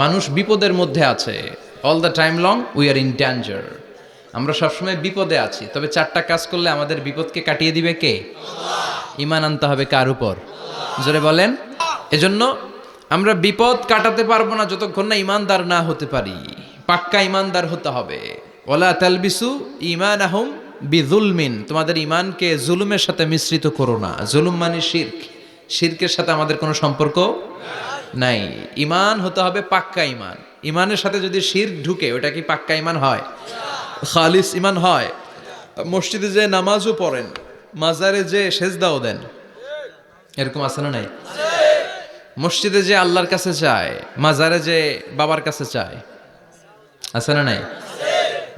মানুষ বিপদের মধ্যে আছে। All the time long we are in danger. আমরা সবসময় বিপদে আছি, তবে চারটা কাজ করলে আমাদের বিপদকে কাটিয়ে দিবে কে? ঈমান আনতে হবে কার উপর? জোরে বলেন। এজন্য আমরা বিপদ কাটাতে পারবো না যতক্ষণ না ঈমানদার না হতে পারি। পাক্কা ঈমানদার হতে হবে। ওয়ালা তালবিসু ঈমানাহুম বিযুলমিন, তোমাদের ঈমানকে জুলুমের সাথে মিশ্রিত করো না। জুলুম মানে শিরক, শিরকের সাথে আমাদের কোনো সম্পর্ক নাই। ঈমান হতে হবে পাক্কা ঈমান। ঈমানের সাথে যদি শিরক ঢুকে, ওটা কি পাক্কা ঈমান হয়? খালিস ঈমান হয়? মসজিদে যে নামাজও পড়েন, মাজারে যে সেজদাও দেন, এরকম আছে না নাই? মসজিদে যে আল্লাহর কাছে চায়, মাজারে যে বাবার কাছে চায়, আছে না নাই?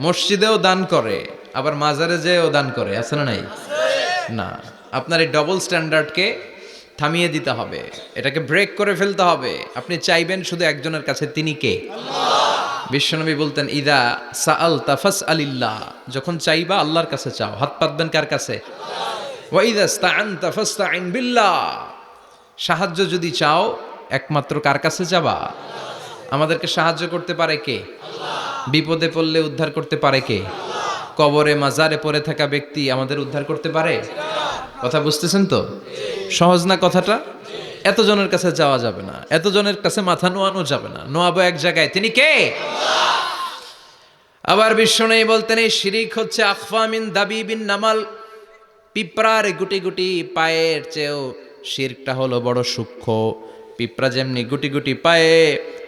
মসজিদেও দান করে, আবার মাজারে যেও দান করে, আছে না নাই? না, আপনার এই ডবল স্ট্যান্ডার্ডকে থামিয়ে দিতে হবে, এটাকে ব্রেক করে ফেলতে হবে। আপনি চাইবেন শুধু একজনের কাছে, তিনি কে? বিশ্বনবী বলতেন, ইদা সাআলতা ফাসআলিল্লাহ, যখন চাইবা আল্লাহর কাছে চাও। হাত পাতবেন কার কাছে? ওয়া ইদা ইসতাআনতা ফাসতাইন বিল্লাহ, সাহায্য যদি চাও একমাত্র কার কাছে যাবা? আমাদেরকে সাহায্য করতে পারে কে? বিপদে পড়লে উদ্ধার করতে পারে কে? কবরে মাজারে পড়ে থাকা ব্যক্তি আমাদের উদ্ধার করতে পারে? কথা বুঝতেছেন তো? সহজ না কথাটা? এতজনের কাছে যাওয়া যাবে না, এতজনের কাছে মাথা নোয়ানো যাবে না, নোয়াবো এক জায়গায়, তিনি কে? আবার বিশ্বনবী বলতেন, এই শিরিক হচ্ছে আখফা মিন দাবিবিন নামাল, পিঁপড়ার গুটি গুটি পায়ের চেয়েও শিরকটা হলো বড় সূক্ষ্ম। পিঁপড়া যেমনি গুটি গুটি পায়ে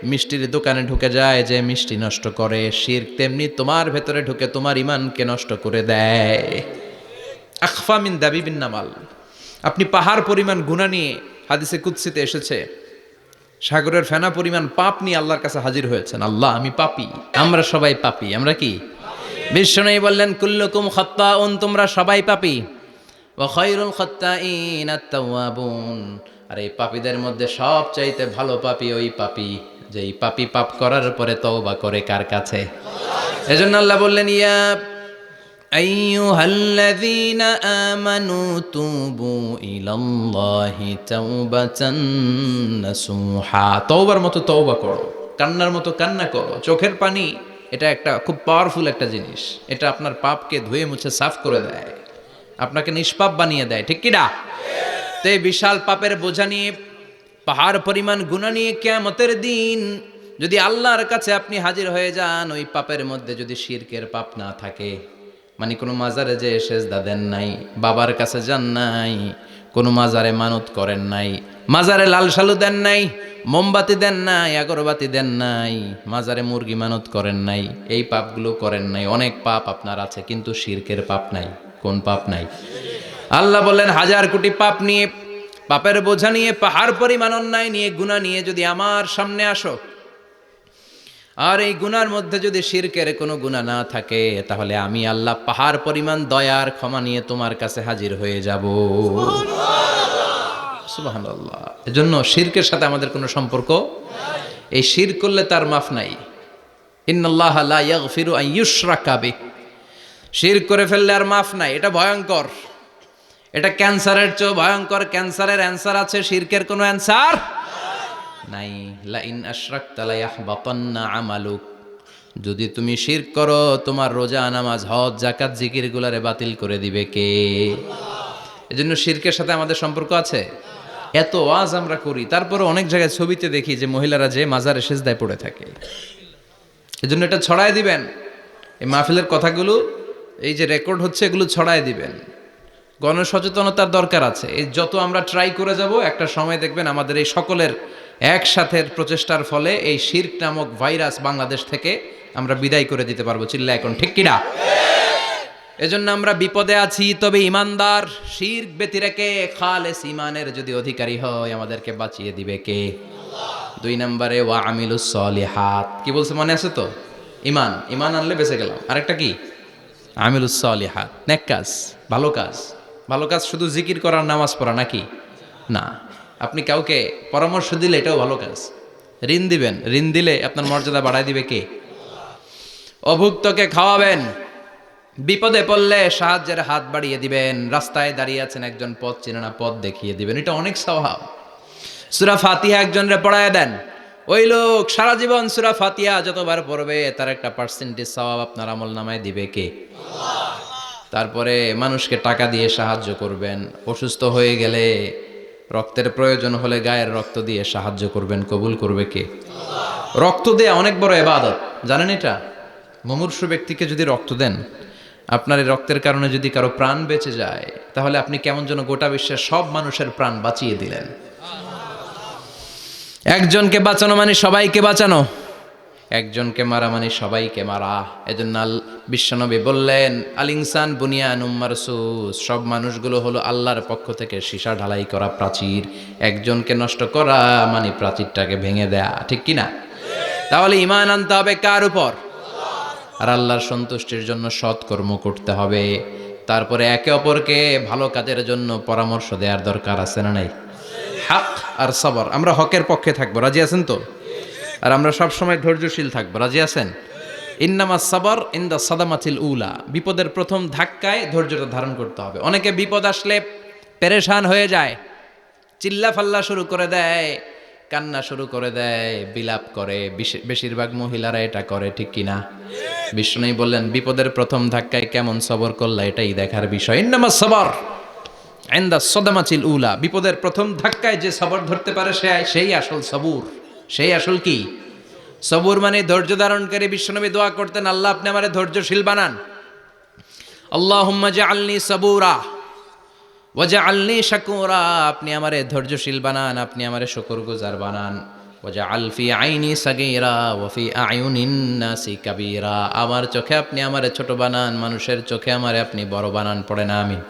মিষ্টির দোকানে ঢুকে যায়, যে মিষ্টি নষ্ট করে, শিরক তেমনি তোমার ভেতরে ঢুকে তোমার ঈমানকে নষ্ট করে দেয়। আখফা মিন দাবিবিন নামাল। আপনি পাহাড় পরিমাণ গুনাহ নিয়ে, হাদিসে কুদসিতে এসেছে, সাগরের ফেনা পরিমাণ পাপ নিয়ে আল্লাহর কাছে হাজির হয়েছেন। আল্লাহ, আমি পাপী। আমরা সবাই পাপী। আমরা কি? বিশ্বনবী বললেন, কুল্লুকুম খাত্তাউন, তোমরা সবাই পাপী। ওয়া খায়রুল খাত্তাইন আত-তাওয়াবুন, আর এই পাপীদের মধ্যে সবচাইতে ভালো পাপী ওই পাপী যেই পাপী পাপ করার পরে তওবা করে কার কাছে? এজন্য আল্লাহ বললেন, ইয়া আইয়ুহাল্লাযীনা আমানু তুবু ইলাল্লাহি তাওবাতান নাসুহা, তওবার মতো তওবা করো, কান্নার মতো কান্না করো। চোখের পানি এটা একটা খুব পাওয়ারফুল একটা জিনিস। এটা আপনার পাপকে ধুয়ে মুছে সাফ করে দেয়, আপনাকে নিষ্পাপ বানিয়ে দেয়, ঠিক কি না? তো এই বিশাল পাপের বোঝা নিয়ে, পাহাড় পরিমাণ গুনাহ নিয়ে কিয়ামতের দিন যদি আল্লাহর কাছে আপনি হাজির হয়ে যান, ওই পাপের মধ্যে যদি শিরকের পাপ না থাকে, মানে কোনো মাজারে যে সেজদা দেন নাই, বাবার কাছে যান নাই, কোনো মাজারে মানত করেন নাই, মাজারে লাল শালু দেন নাই, মোমবাতি দেন নাই, আগরবাতি দেন নাই, মাজারে মুরগি মানত করেন নাই, এই পাপগুলো করেন নাই, অনেক পাপ আপনার আছে, কিন্তু শিরকের পাপ নাই। কোন পাপ নাই? আল্লাহ বললেন, হাজার কোটি পাপ নিয়ে, পাপের বোঝা নিয়ে, পাহাড় পরিমাণ অন্যায় নিয়ে, গুনাহ নিয়ে যদি আমার সামনে আসো, আর এই গুনার মধ্যে যদি শিরকের কোনো গুনাহ না থাকে, তাহলে আমি আল্লাহ পাহাড় পরিমাণ দয়ার ক্ষমা নিয়ে তোমার কাছে হাজির হয়ে যাব। সুবহানাল্লাহ। এজন্য শিরকের সাথে আমাদের কোনো সম্পর্ক এই শিরক করলে তার মাফ নাই। ইন্নাল্লাহা লা ইয়াগফিরু আন ইউশরাকা বিহি, শিরক করে ফেললে আর মাফ নাই। এটা ভয়ঙ্কর, এটা ক্যান্সারের চেয়েও ভয়ঙ্কর। ক্যান্সারের অ্যান্সার আছে, শিরকের কোনো অ্যান্সার নাই। লা ইন আশরাকতা লা ইয়াহবাতান্না আমালুক, যদি তুমি শিরক করো, তোমার রোজা, নামাজ, হজ, যাকাত, জিকির গুলারে বাতিল করে দিবে কে? এজন্য শিরকের সাথে আমাদের সম্পর্ক আছে। এত ওয়াজ আমরা করি, তারপরে অনেক জায়গায় ছবিতে দেখি যে মহিলারা যে মাজারে সেজদায় পড়ে থাকে। এজন্য এটা ছড়ায় দিবেন, এই মাহফিলের কথাগুলো এই যে রেকর্ড হচ্ছে, এগুলো ছড়ায় দিবেন। গণসচেতনতার দরকার আছে। এই যত আমরা ট্রাই করে যাব, একটা সময় দেখবেন আমাদের এই সকলের একসাথে প্রচেষ্টার ফলে এই শিরক নামক ভাইরাস বাংলাদেশ থেকে আমরা বিদায় করে দিতে পারবো। চিল্লা এখন, ঠিক কিনা? এজন্য আমরা বিপদে আছি, তবে ইমানদার। শিরক ব্যতি রেখে খালেস ইমানের যদি অধিকারী হয়, আমাদেরকে বাঁচিয়ে দিবে কে? দুই নম্বরে ওয়া আমিলুস সলিহাত। কি বলছে মনে আছে তো? ইমান, ইমান আনলে বেঁচে গেলাম। আরেকটা কি? আমিলুস সলিহাত, নেক কাজ, ভালো কাজ। ভালো কাজ শুধু জিকির করার, নামাজ পড়া নাকি? না। আপনি কাউকে পরামর্শ দিলে এটাও ভালো কাজ। ঋণ দিবেন, ঋণ দিলে আপনার মর্যাদা বাড়ায় দিবে কে? অভুক্তকে খাওয়াবেন, বিপদে পড়লে সাহায্যের হাত বাড়িয়ে দিবেন, রাস্তায় দাঁড়িয়ে আছেন একজন, পথ চেনে না, পথ দেখিয়ে দিবেন, এটা অনেক সওয়াব। সূরা ফাতিহা একজনরে পড়ায় দেন, ওই লোক সারা জীবন সূরা ফাতিহা যতবার পড়বে তার একটা পার্সেন্টেজ সওয়াব আপনার আমলনামায় দিবে কে? তারপরে মানুষকে টাকা দিয়ে সাহায্য করবেন, অসুস্থ হয়ে গেলে রক্তের প্রয়োজন হলে গায়ের রক্ত দিয়ে সাহায্য করবেন, কবুল করবে কে? রক্ত দেয়া অনেক বড় ইবাদত, জানেন এটা? মুমূর্ষু ব্যক্তিকে যদি রক্ত দেন, আপনার এই রক্তের কারণে যদি কারো প্রাণ বেঁচে যায়, তাহলে আপনি কেমন যেন গোটা বিশ্বের সব মানুষের প্রাণ বাঁচিয়ে দিলেন। একজনকে বাঁচানো মানে সবাইকে বাঁচানো, একজনকে মারা মানে সবাইকে মারা। এজন্য বিশ্বনবী বললেন, আল ইনসান বুনিয়ানুম মারসুস, সব মানুষগুলো হলো আল্লাহর পক্ষ থেকে সীসা ঢালাই করা প্রাচীর। একজনকে নষ্ট করা মানে প্রাচীরটাকে ভেঙে দেয়া, ঠিক কিনা? তাহলে ঈমান আনতে হবে কার উপর? আর আল্লাহর সন্তুষ্টির জন্য সৎকর্ম করতে হবে। তারপরে একে অপরকে ভালো কাজের জন্য পরামর্শ দেওয়ার দরকার আছে না নাই? হক আর সবর, আমরা হকের পক্ষে থাকবো, রাজি আছেন তো? আর আমরা সব সময় ধৈর্যশীল থাকবো, রাজি আছেন? ইন্নামা সাবর ইনদা সাদামাতিল উলা, বিপদের প্রথম ধাক্কায় ধৈর্যটা ধারণ করতে হবে। অনেকে বিপদ আসলে পেরেশান হয়ে যায়, চিল্লা ফাল্লা শুরু করে দেয়, কান্না শুরু করে দেয়, বিলাপ করে। বেশিরভাগ মহিলারা এটা করে, ঠিক কিনা? বিষ্ণু বললেন, বিপদের প্রথম ধাক্কায় কেমন সবর করলা এটাই দেখার বিষয়। ইন্নামা সাবর ইনদা সাদামাতিল উলা, বিপদের প্রথম ধাক্কায় যে সবর ধরতে পারে সেই আসল সবুর, সেই আসল কি সবুর মানে ধৈর্য ধারণকারী। বিশ্বনবী দোয়া করতেন, আল্লাহ আপনি আমারে ধৈর্যশীল বানান। আল্লাহুম্মা জাআলনি সাবুরা ওয়া জাআলনি শাকুরা, আপনি আমারে ধৈর্যশীল বানান, আপনি আমারে শুকরগুজার বানান। ওয়া জাআল ফি আইনি সাগীরা ওয়া ফি আয়ুনিন নাসি কাবীরা, আমার চোখে আপনি আমারে ছোট বানান, মানুষের চোখে আমারে আপনি বড় বানান। পড়ে না আমিন।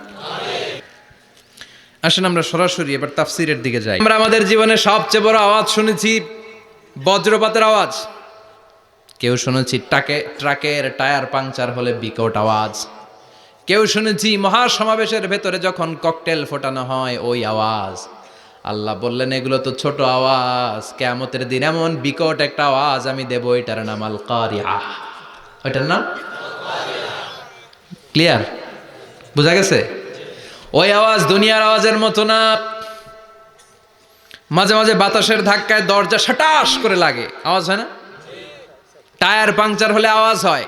আসেন আমরা সরাসরি এবার তাফসীরের দিকে যাই। আমরা আমাদের জীবনে সবচেয়ে বড় আওয়াজ শুনেছি বজ্রপাতের আওয়াজ, কেউ শুনেছি ট্রাকের টায়ার পাংচার হলে বিকট আওয়াজ, কেউ শুনেছি মহাসমাবেশের ভেতরে যখন ককটেল ফোটানো হয় ওই আওয়াজ। আল্লাহ বললেন, এগুলো তো ছোট আওয়াজ, কিয়ামতের দিন এমন বিকট একটা আওয়াজ আমি দেব, এটার নাম আল কারিআ। ওইটার নাম ক্লিয়ার? বুঝা গেছে? ওই আওয়াজ দুনিয়ার আওয়াজের মতো না। মাঝে মাঝে বাতাসের ধাক্কায় দরজা সাটাস করে লাগে, আওয়াজ হয় না? টায়ার পাংচার হলে আওয়াজ হয়।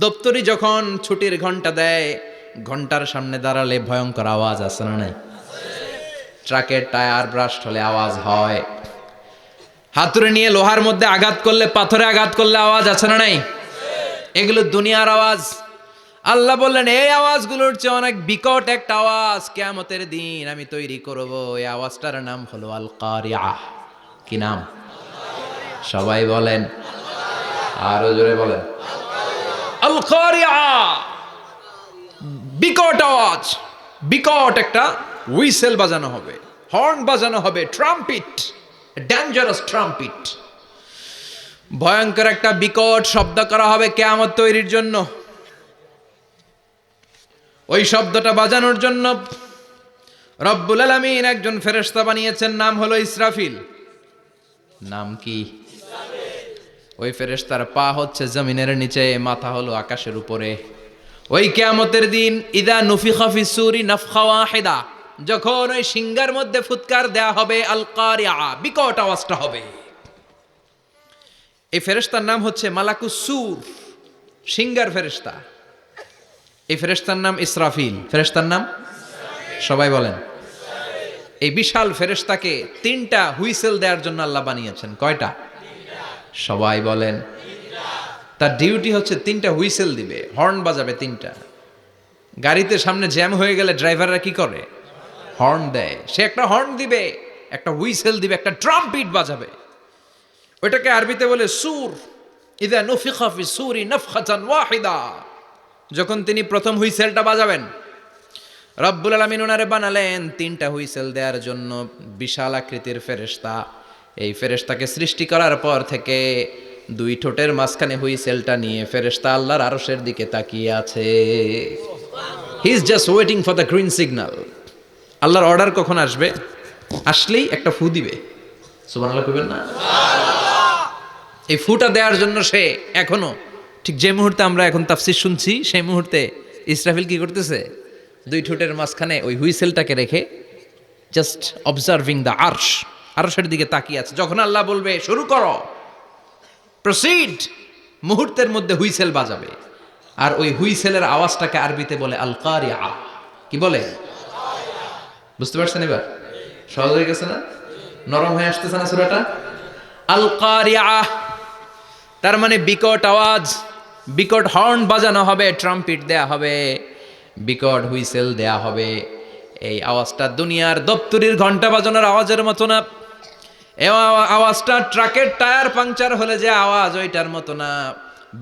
দপ্তরি যখন ছুটির ঘন্টা দেয়, ঘন্টার সামনে দাঁড়ালে ভয়ঙ্কর আওয়াজ আছে না নাই? ট্রাকের টায়ার ব্রাস্ট হলে আওয়াজ হয়। হাতুড়ি নিয়ে লোহার মধ্যে আঘাত করলে, পাথরে আঘাত করলে আওয়াজ আছে না নাই? এগুলো দুনিয়ার আওয়াজ। আল্লাহ বললেন, এই আওয়াজগুলোর চেয়ে অনেক বিকট একটা আওয়াজ কিয়ামতের দিন আমি তৈরি করব। এই আওয়াজটার নাম হলো আল কারিআ। কি নাম? সবাই বলেন, আরো জোরে বলেন, আল কারিআ। বিকট আওয়াজ, বিকট একটা হুইসেল বাজানো হবে, হর্ন বাজানো হবে, ট্রাম্পিট, ডেঞ্জারাস ট্রাম্পিট। ভয়ঙ্কর একটা বিকট শব্দ করা হবে কিয়ামত তৈরির জন্য। ওই শব্দটা বাজানোর জন্য রব্বুল আলামিন একজন ফেরেশতা বানিয়েছেন, নাম হলো ইসরাফিল। নাম কি? ওই ফেরেশতার পা হচ্ছে জমিনের নিচে, মাথা হলো আকাশের উপরে। ওই কিয়ামতের দিন ইদা নুফিখা ফিস সূরি নাফখা ওয়াহিদা, যখন ওই সিংহার মধ্যে ফুৎকার দেয়া হবে, আল কারিআ, বিকট আওয়াজটা হবে। এই ফেরেশতার নাম হচ্ছে মালাকুস সূর, সিংহার ফেরেশতা। এই ফেরেশতার নাম ইসরাফিল। ফেরেশতার নাম সবাই বলেন। এই বিশাল ফেরেশতাকে 3টা হুইসেল দেওয়ার জন্য আল্লাহ বানিয়েছেন। কয়টা? সবাই বলেন। তার ডিউটি হচ্ছে 3টা হুইসেল দিবে, হর্ন বাজাবে 3টা। গাড়িতে সামনে জ্যাম হয়ে গেলে ড্রাইভাররা কি করে? হর্ন দেয়। সে একটা হর্ন দিবে, একটা হুইসেল দিবে, একটা ট্রাম্পিট বাজাবে। ওইটাকে আরবিতে বলে সুর। ইদা নুফিখা ফিস সূরি নাফখাতান ওয়াহিদা, যখন তিনি প্রথম হুইসেলটা বাজাবেন, রব্বুল আলামিন ওনারে বানালেন 3টা হুইসেল দেওয়ার জন্য বিশাল আকৃতির ফেরেশতা। এই ফেরেশতাকে সৃষ্টি করার পর থেকে 2 ঠোঁটের মাঝখানে হুইসেলটা নিয়ে ফেরেশতা আল্লাহর আরশের দিকে তাকিয়ে আছে। He is just waiting for the green signal. আল্লাহর অর্ডার কখন আসবে, আসলেই একটা ফু দিবে। সুবহানাল্লাহ কইবেন না? এই ফুটা দেওয়ার জন্য সে এখনো, ঠিক যে মুহূর্তে আমরা এখন তাফসীর শুনছি, সেই মুহূর্তে ইসরাফিল কি করতেছে? 2 ঠোঁটের মাঝখানে ওই হুইসেলটাকে রেখে জাস্ট অবজার্ভিং দ্য আরশ। আরশের দিকে তাকিয়ে আছে। যখন আল্লাহ বলবে শুরু করো, প্রসিড, মুহূর্তের মধ্যে হুইসেল বাজাবে। আর ওই হুইসেলের আওয়াজটাকে আরবিতে বলে আল কারিআ। কি বলে? বুঝতে পারছেন এবার? সহজ হয়ে গেছে না? নরম হয়ে আসতেছে না সূরাটা? আল কারিআ তার মানে বিকট আওয়াজ, বিকট হর্ন বাজানো হবে, ট্রাম্পিট দেয়া হবে, বিকট হুইসেল দেয়া হবে। এই আওয়াজটা দুনিয়ার দপ্তরির ঘন্টা বাজানোর আওয়াজের মতো না। এই আওয়াজটা ট্রাকের টায়ার পাংচার হলে যে আওয়াজ ওইটার মতো না।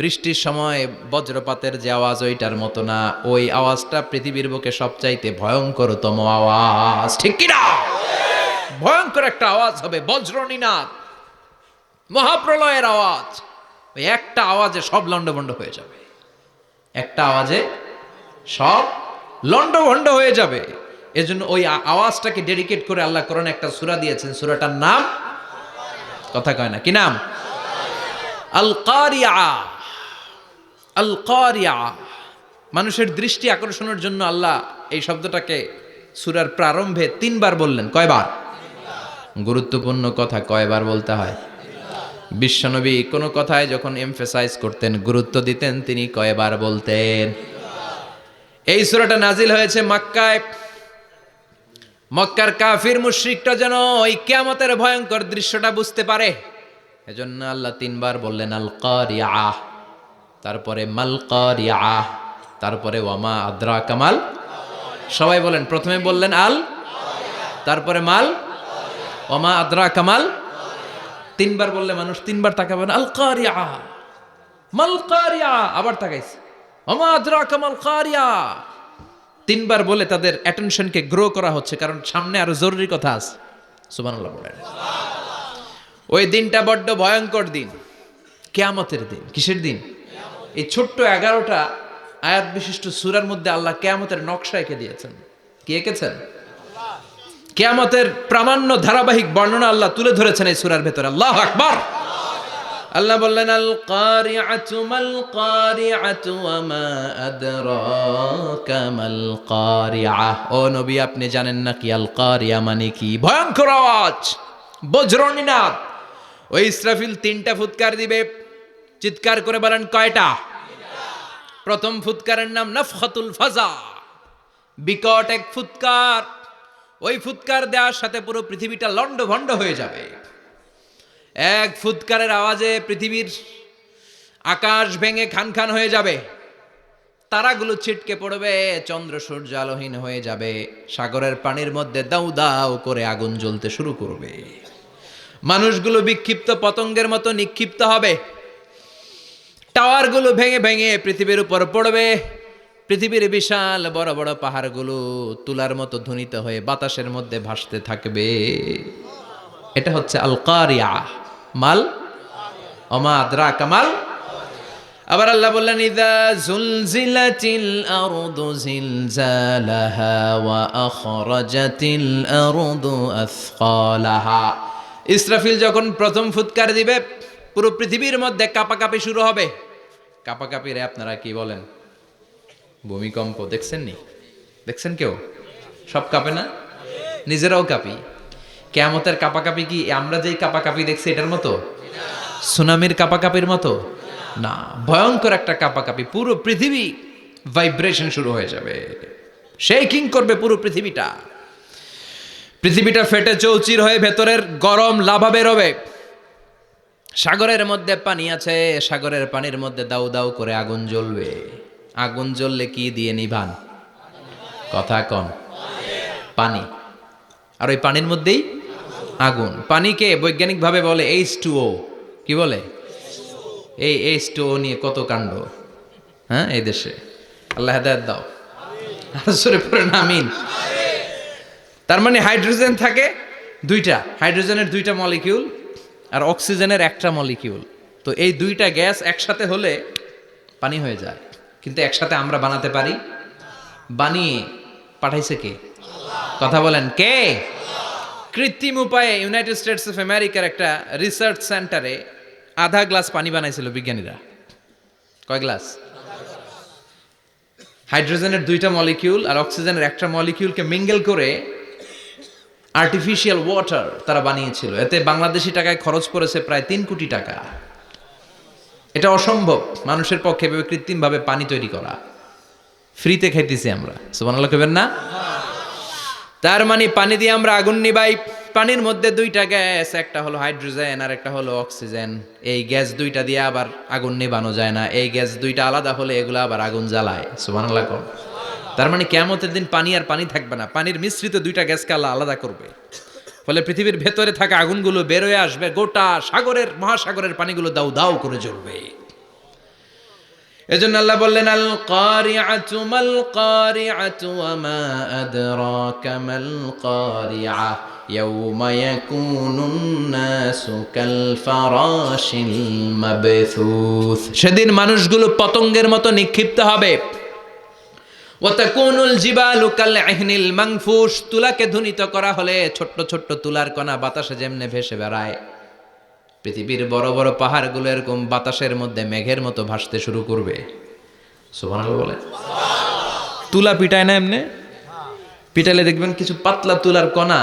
বৃষ্টির সময় বজ্রপাতের যে আওয়াজ ওইটার মতো না। ওই আওয়াজটা পৃথিবীর বুকে সবচাইতে ভয়ঙ্করতম আওয়াজ, ঠিক কিনা? ভয়ঙ্কর একটা আওয়াজ হবে, বজ্রনিনাদ, মহাপ্রলয়ের আওয়াজ। ওই একটা আওয়াজে সব লন্ডভন্ড হয়ে যাবে, একটা আওয়াজে সব লন্ডভন্ড হয়ে যাবে। এজন্য ওই আওয়াজটাকে ডেডিকেট করে আল্লাহ কোরআনে একটা সূরা দিয়েছেন। সূরাটার নাম, কথা কয় না, কি নাম? আল কারিআ। আল কারিআ মানুষের দৃষ্টি আকর্ষণের জন্য আল্লাহ এই শব্দটাকে সূরার প্রারম্ভে 3 বার বললেন। কয়বার? গুরুত্বপূর্ণ কথা কয়বার বলতে হয়? বিশ্বনবী কোনো কথায় যখন এমফেসাইজ করতেন, গুরুত্ব দিতেন, তিনি কয়বার বলতেন? এই সূরাটা নাজিল হয়েছে মক্কায়। মক্কার কাফির মুশরিকরা যেন ওই কিয়ামতের ভয়ঙ্কর দৃশ্যটা বুঝতে পারে, এজন্য আল্লাহ 3 বার বললেন আল কারিআ, তারপরে মাল কারিআ, তারপরে ওয়ামা আদরাকা মাল। সবাই বলেন, প্রথমে বললেন আল, তারপরে মাল, ওয়ামা আদরাকা মাল। 3 বার বললে মানুষ 3 বার তাকাবে না। আল কারিআ, মাল কারিআ, আবার তাকাইছে, ওয়ামা আদরাকা মাল কারিআ। 3 বার বলে তাদের অ্যাটেনশনকে গ্রো করা হচ্ছে, কারণ সামনে আরো জরুরি কথা আছে। সুবহানাল্লাহ বলেন। ওই দিনটা বড্ড ভয়ঙ্কর দিন, কিয়ামতের দিন। কিসের দিন? এই ছোট্ট 11টা আয়াত বিশিষ্ট সূরার মধ্যে আল্লাহ কিয়ামতের নকশা এঁকে দিয়েছেন। কি এঁকেছেন? কিয়ামতের প্রামাণ্য ধারাবাহিক বর্ণনা আল্লাহ তুলে ধরেছেন এই সূরার ভেতরে। আল্লাহু আকবার। আল্লাহ বললেন আল কারিআতু মাল কারিআতু ওয়া মা আদরাকা মাল কারিআ। ও নবী, আপনি জানেন না কি আল কারিআ মানে কি? ভয়ঙ্কর আওয়াজ, বজ্রনিনাদ। ওই ইসরাফিল 3টা ফুৎকার দিবে। চিৎকার করে বলেন কয়টা? প্রথম ফুৎকারের নাম নাফখাতুল ফাজা, বিকট এক ফুৎকার। ওই ফুৎকার দেওয়ার সাথে পুরো পৃথিবীটা লন্ডভন্ড হয়ে যাবে। এক ফুৎকারের আওয়াজে পৃথিবীর আকাশ ভেঙে খান খান হয়ে যাবে, তারাগুলো ছিটকে পড়বে, চন্দ্র সূর্য আলোহীন হয়ে যাবে, সাগরের পানির মধ্যে দাউ দাউ করে আগুন জ্বলতে শুরু করবে, মানুষগুলো বিক্ষিপ্ত পতঙ্গের মতো নিক্ষিপ্ত হবে, টাওয়ারগুলো ভেঙে ভেঙে পৃথিবীর উপর পড়বে, পৃথিবীর বিশাল বড় বড় পাহাড়গুলো তুলার মতো ধ্বনিত হয়ে বাতাসের মধ্যে ভাসতে থাকবে। এটা হচ্ছে আল কারিআ। মাল, ওমা আদরাকা মাল। আবার আল্লাহ বললেন ইযা যুলজিলাতিল আরদু জিলজালাহা ওয়া আখরাজাতিল আরদু আসকালাহা। ইসরাফিল যখন প্রথম ফুৎকার দিবে, পুরো পৃথিবীর মধ্যে কাঁপাকাঁপি শুরু হবে। কাঁপাকাঁপি রে আপনারা কি বলেন? ভূমিকম্প দেখছেন নি? দেখছেন কেউ? সব কাঁপে না? নিজেরাও কাঁপি। কিয়ামতের কাঁপাকাঁপি কি আমরা যেই কাঁপাকাঁপি দেখছি এটার মতো? সুনামির কাঁপাকাঁপির মতো না, ভয়ঙ্কর একটা কাঁপাকাঁপি। পুরো পৃথিবী ভাইব্রেশন শুরু হয়ে যাবে, শেকিং করবে পুরো পৃথিবীটা। পৃথিবীটা ফেটে চৌচির হয়ে ভেতরের গরম লাভা বেরোবে। সাগরের মধ্যে পানি আছে, সাগরের পানির মধ্যে দাউ দাউ করে আগুন জ্বলবে। আগুন জ্বললে কি দিয়ে নিভান? কথা কন। পানি। আর ওই পানির মধ্যেই আগুন। পানিকে বৈজ্ঞানিকভাবে বলে H2O। কি বলে? এই H2O নিয়ে কত কাণ্ড, হ্যাঁ, এই দেশে। আল্লাহ হেদায়েত দাও। আসরে পড়েন আমিন। তার মানে হাইড্রোজেন থাকে 2টা, হাইড্রোজেনের 2টা মলিকিউল আর অক্সিজেনের 1টা মলিকিউল। তো এই 2টা গ্যাস একসাথে হলে পানি হয়ে যায়। কিন্তু একসাথে আমরা বানাতে পারি? বানিয়ে পাঠাইছে কে? কথা বলেন কে? কৃত্রিম উপায়ে ইউনাইটেড স্টেটস অফ আমেরিকার একটা রিসার্চ সেন্টারে আধা গ্লাস পানি বানাইছিল বিজ্ঞানীরা। কয় গ্লাস? হাইড্রোজেনের 2টা মলিকিউল আর অক্সিজেনের 1টা মলিকিউলকে মিঙ্গেল করে আর্টিফিশিয়াল ওয়াটার তারা বানিয়েছিল, এতে বাংলাদেশি টাকায় খরচ করেছে প্রায় 3 কোটি টাকা। এটা অসম্ভব মানুষের পক্ষে এভাবে কৃত্রিমভাবে পানি তৈরি করা। ফ্রিতে খাইতেছি আমরা, সুবহানাল্লাহ কইবেন না? তার মানে পানি দিয়ে আমরা আগুন নিবাই। পানির মধ্যে দুইটা গ্যাস, একটা হলো হাইড্রোজেন আর একটা হলো অক্সিজেন। এই গ্যাস দুইটা দিয়ে আবার আগুন নেভানো যায় না, এই গ্যাস দুইটা আলাদা হলে এগুলো আবার আগুন জ্বালায়। সুবহানাল্লাহ কোন? তার মানে কিয়ামতের দিন পানি আর পানি থাকবে না, পানির মিশ্রিত দুইটা গ্যাসকে আল্লাহ আলাদা করবে। ফলে পৃথিবীর ভেতরে থাকা আগুনগুলো বের হয়ে আসবে, গোটা সাগরের মহাসাগরের পানিগুলো দাউ দাউ করে জ্বলবে। এজন্য আল্লাহ বললেন আল কারিআতু মাল কারিআতু ওয়া মা আদরাকা মাল কারিআ ইয়াউমা ইয়াকুনুন নাসু কাল ফারাশিল মাবথুস। সেদিন মানুষগুলো পতঙ্গের মতো নিক্ষিপ্ত হবে। ওয়া তাকুনুল জিবালু কাল ইহনিল মানফুশ, তুলাকে ধ্বনিত করা হলে ছোট্ট ছোট্ট তুলার কণা বাতাসে যেমনে ভেসে বেড়ায়, পৃথিবীর বড় বড় পাহাড়গুলো এরকম বাতাসের মধ্যে মেঘের মতো ভাসতে শুরু করবে। সুবহানাল্লাহ বলে। তুলা পিটায় না এমনি, পিটাইলে দেখবেন কিছু পাতলা তুলার কণা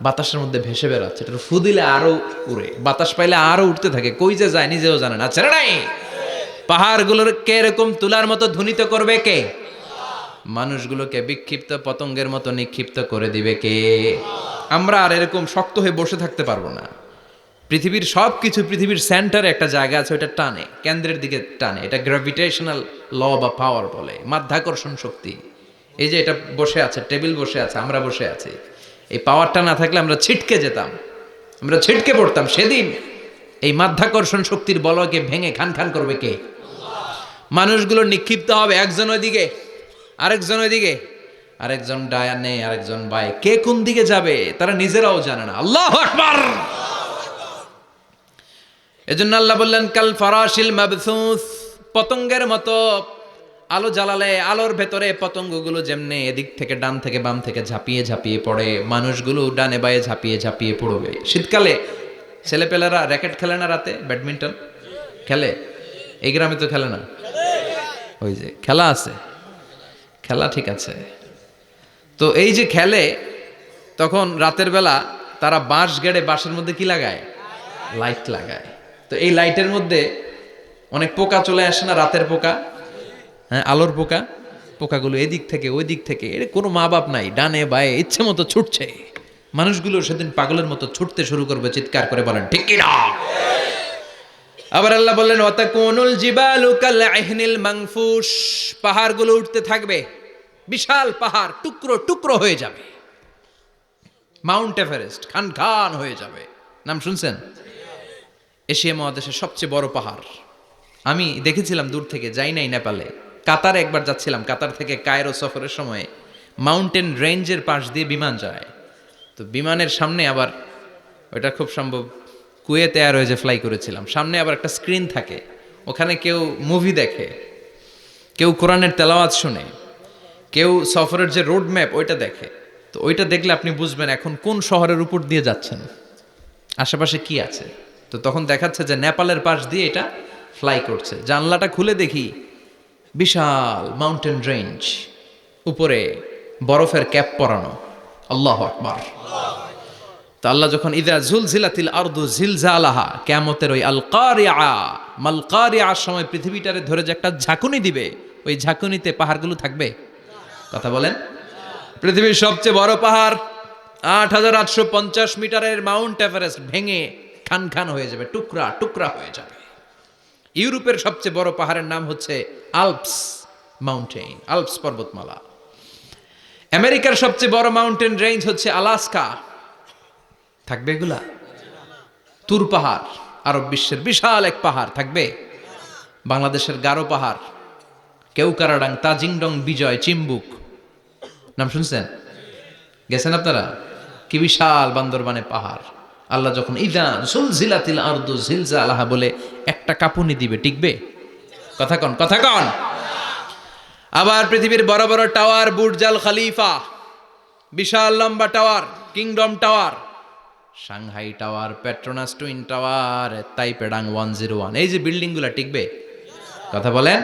বাতাসের মধ্যে ভেসে বেড়াচ্ছে, এটা ফু দিলে আরো উড়ে, বাতাস পাইলে আরো উঠতে থাকে, কই যে যায় নিজেও জানে না। ছেড়ে নাই, পাহাড়গুলোকে এরকম তুলার মতো ধ্বনিত করবে কে? মানুষগুলোকে বিক্ষিপ্ত পতঙ্গের মতো নিক্ষিপ্ত করে দিবে কে? আমরা আর এরকম শক্ত হয়ে বসে থাকতে পারবো না। পৃথিবীর সব কিছু, পৃথিবীর সেন্টারে একটা জায়গা আছে, ওটা টানে, কেন্দ্রের দিকে টানে। এটা গ্র্যাভিটেশনাল ল বা পাওয়ার বলে, মাধ্যাকর্ষণ শক্তি। এই যে এটা বসে আছে, টেবিল বসে আছে, আমরা বসে আছি, এই পাওয়ারটা না থাকলে আমরা ছিটকে যেতাম, আমরা ছিটকে পড়তাম। সেদিন এই মাধ্যাকর্ষণ শক্তির বলকে ভেঙে খান খান করবে কে? মানুষগুলো নিক্ষিপ্ত হবে, একজন ওইদিকে, আরেকজন ওইদিকে, আরেকজন ডায়ানে, আরেকজন বায়ে। কে কোন দিকে যাবে তারা নিজেরাও জানে না। আল্লাহু আকবার। এজন্য আল্লাহ বললেন কাল ফারাশিল মাবথুস, পতঙ্গের মতো। আলো জ্বালালে আলোর ভেতরে পতঙ্গগুলো যেমনে এদিক থেকে ডান থেকে বাম থেকে ঝাঁপিয়ে ঝাঁপিয়ে পড়ে, মানুষগুলো ডানে বায়ে ঝাঁপিয়ে ঝাঁপিয়ে পড়বে। শীতকালে ছেলেপেলেরা র্যাকেট খেলে না, রাতে ব্যাডমিন্টন খেলে, এই গ্রামে তো খেলে না। ওই যে খেলা আছে, খেলা ঠিক আছে। তো এই যে খেলে, তখন রাতের বেলা তারা বাঁশ গেড়ে, বাঁশের মধ্যে কি লাগায়? লাইট লাগায়। তো এই লাইটের মধ্যে অনেক পোকা চলে আসে না, রাতের পোকা, হ্যাঁ আলোর পোকা। পোকাগুলো এদিক থেকে ওই দিক থেকে, এর কোনো মা বাপ নাই, ডানে বায়ে ইচ্ছে মতো ছুটছে। মানুষগুলো সেদিন পাগলের মতো ছুটতে শুরু করবে, চিৎকার করে বলেন ঠিক কি না? আবার আল্লাহ বললেন ওয়াতাকুনুল জিবালু কাল ইহনিল মানফুশ, পাহাড়গুলো উঠতে থাকবে, বিশাল পাহাড় টুকরো টুকরো হয়ে যাবে। মাউন্ট এভারেস্ট খান খান হয়ে যাবে, নাম শুনছেন? এশিয়া মহাদেশের সবচেয়ে বড় পাহাড়। আমি দেখেছিলাম দূর থেকে, যাই নাই নেপালে, কাতারে একবার যাচ্ছিলাম। কাতার থেকে কায়রো সফরের সময় মাউন্টেন রেঞ্জের পাশ দিয়ে বিমান যায়। তো বিমানের সামনে আবার, ওটা খুব সম্ভব কুয়েত এয়ারওয়েজে ফ্লাই করেছিলাম, সামনে আবার একটা স্ক্রিন থাকে, ওখানে কেউ মুভি দেখে, কেউ কোরআনের তেলাওয়াত শুনে, কেউ সফরের যে রোড ম্যাপ ওইটা দেখে। তো ওইটা দেখলে আপনি বুঝবেন এখন কোন শহরের উপর দিয়ে যাচ্ছেন, আশেপাশে কি আছে। তো তখন দেখাচ্ছে যে নেপালের পাশ দিয়ে এটা ফ্লাই করছে। জানলাটা খুলে দেখি বিশাল মাউন্টেন রেঞ্জ, উপরে বরফের ক্যাপ পরানো। আল্লাহু আকবার। তো আল্লাহ যখন ইদা জুলজিলাতিল আরদু জিলজালাহা, কিয়ামতের ওই আল কারিআ মাল কারিআর সময় পৃথিবীটারে ধরে যে একটা ঝাঁকুনি দিবে, ওই ঝাঁকুনিতে পাহাড়গুলো থাকবে। কথা বলেন। পৃথিবীর সবচেয়ে বড় পাহাড় ৮৮৫০ মিটারের মাউন্ট এভারেস্ট ভেঙে খান খান হয়ে যাবে, টুকরা টুকরা হয়ে যাবে। ইউরোপের সবচেয়ে বড় পাহাড়ের নাম হচ্ছে আল্পস মাউন্টেন, আল্পস পর্বতমালা। আমেরিকার সবচেয়ে বড় মাউন্টেন রেঞ্জ হচ্ছে আলাস্কা, থাকবে এগুলা? তুর পাহাড় আরব বিশ্বের বিশাল এক পাহাড় থাকবে। বাংলাদেশের গারো পাহাড়, কেউকারাডাং, তাজিংডং, বিজয়, চিম্বুক, নাম শুনছেন? গেছেন আপনারা? কি বিশাল বান্দরবানে পাহাড়। আল্লাহ যখন ইদা জুলজিলাতিল আরদু জিলজালাহা বলে একটা কাঁপুনি দিবে, টিকবে? কথা কন, কথা কন। আবার পৃথিবীর বড় বড় টাওয়ার, বুর্জ আল খলিফা, বিশাল লম্বা tower, kingdom tower, Shanghai tower, Petronas twin tower, তাইপেডাং 101, এই যে বিল্ডিংগুলো টিকবে? কথা বলেন।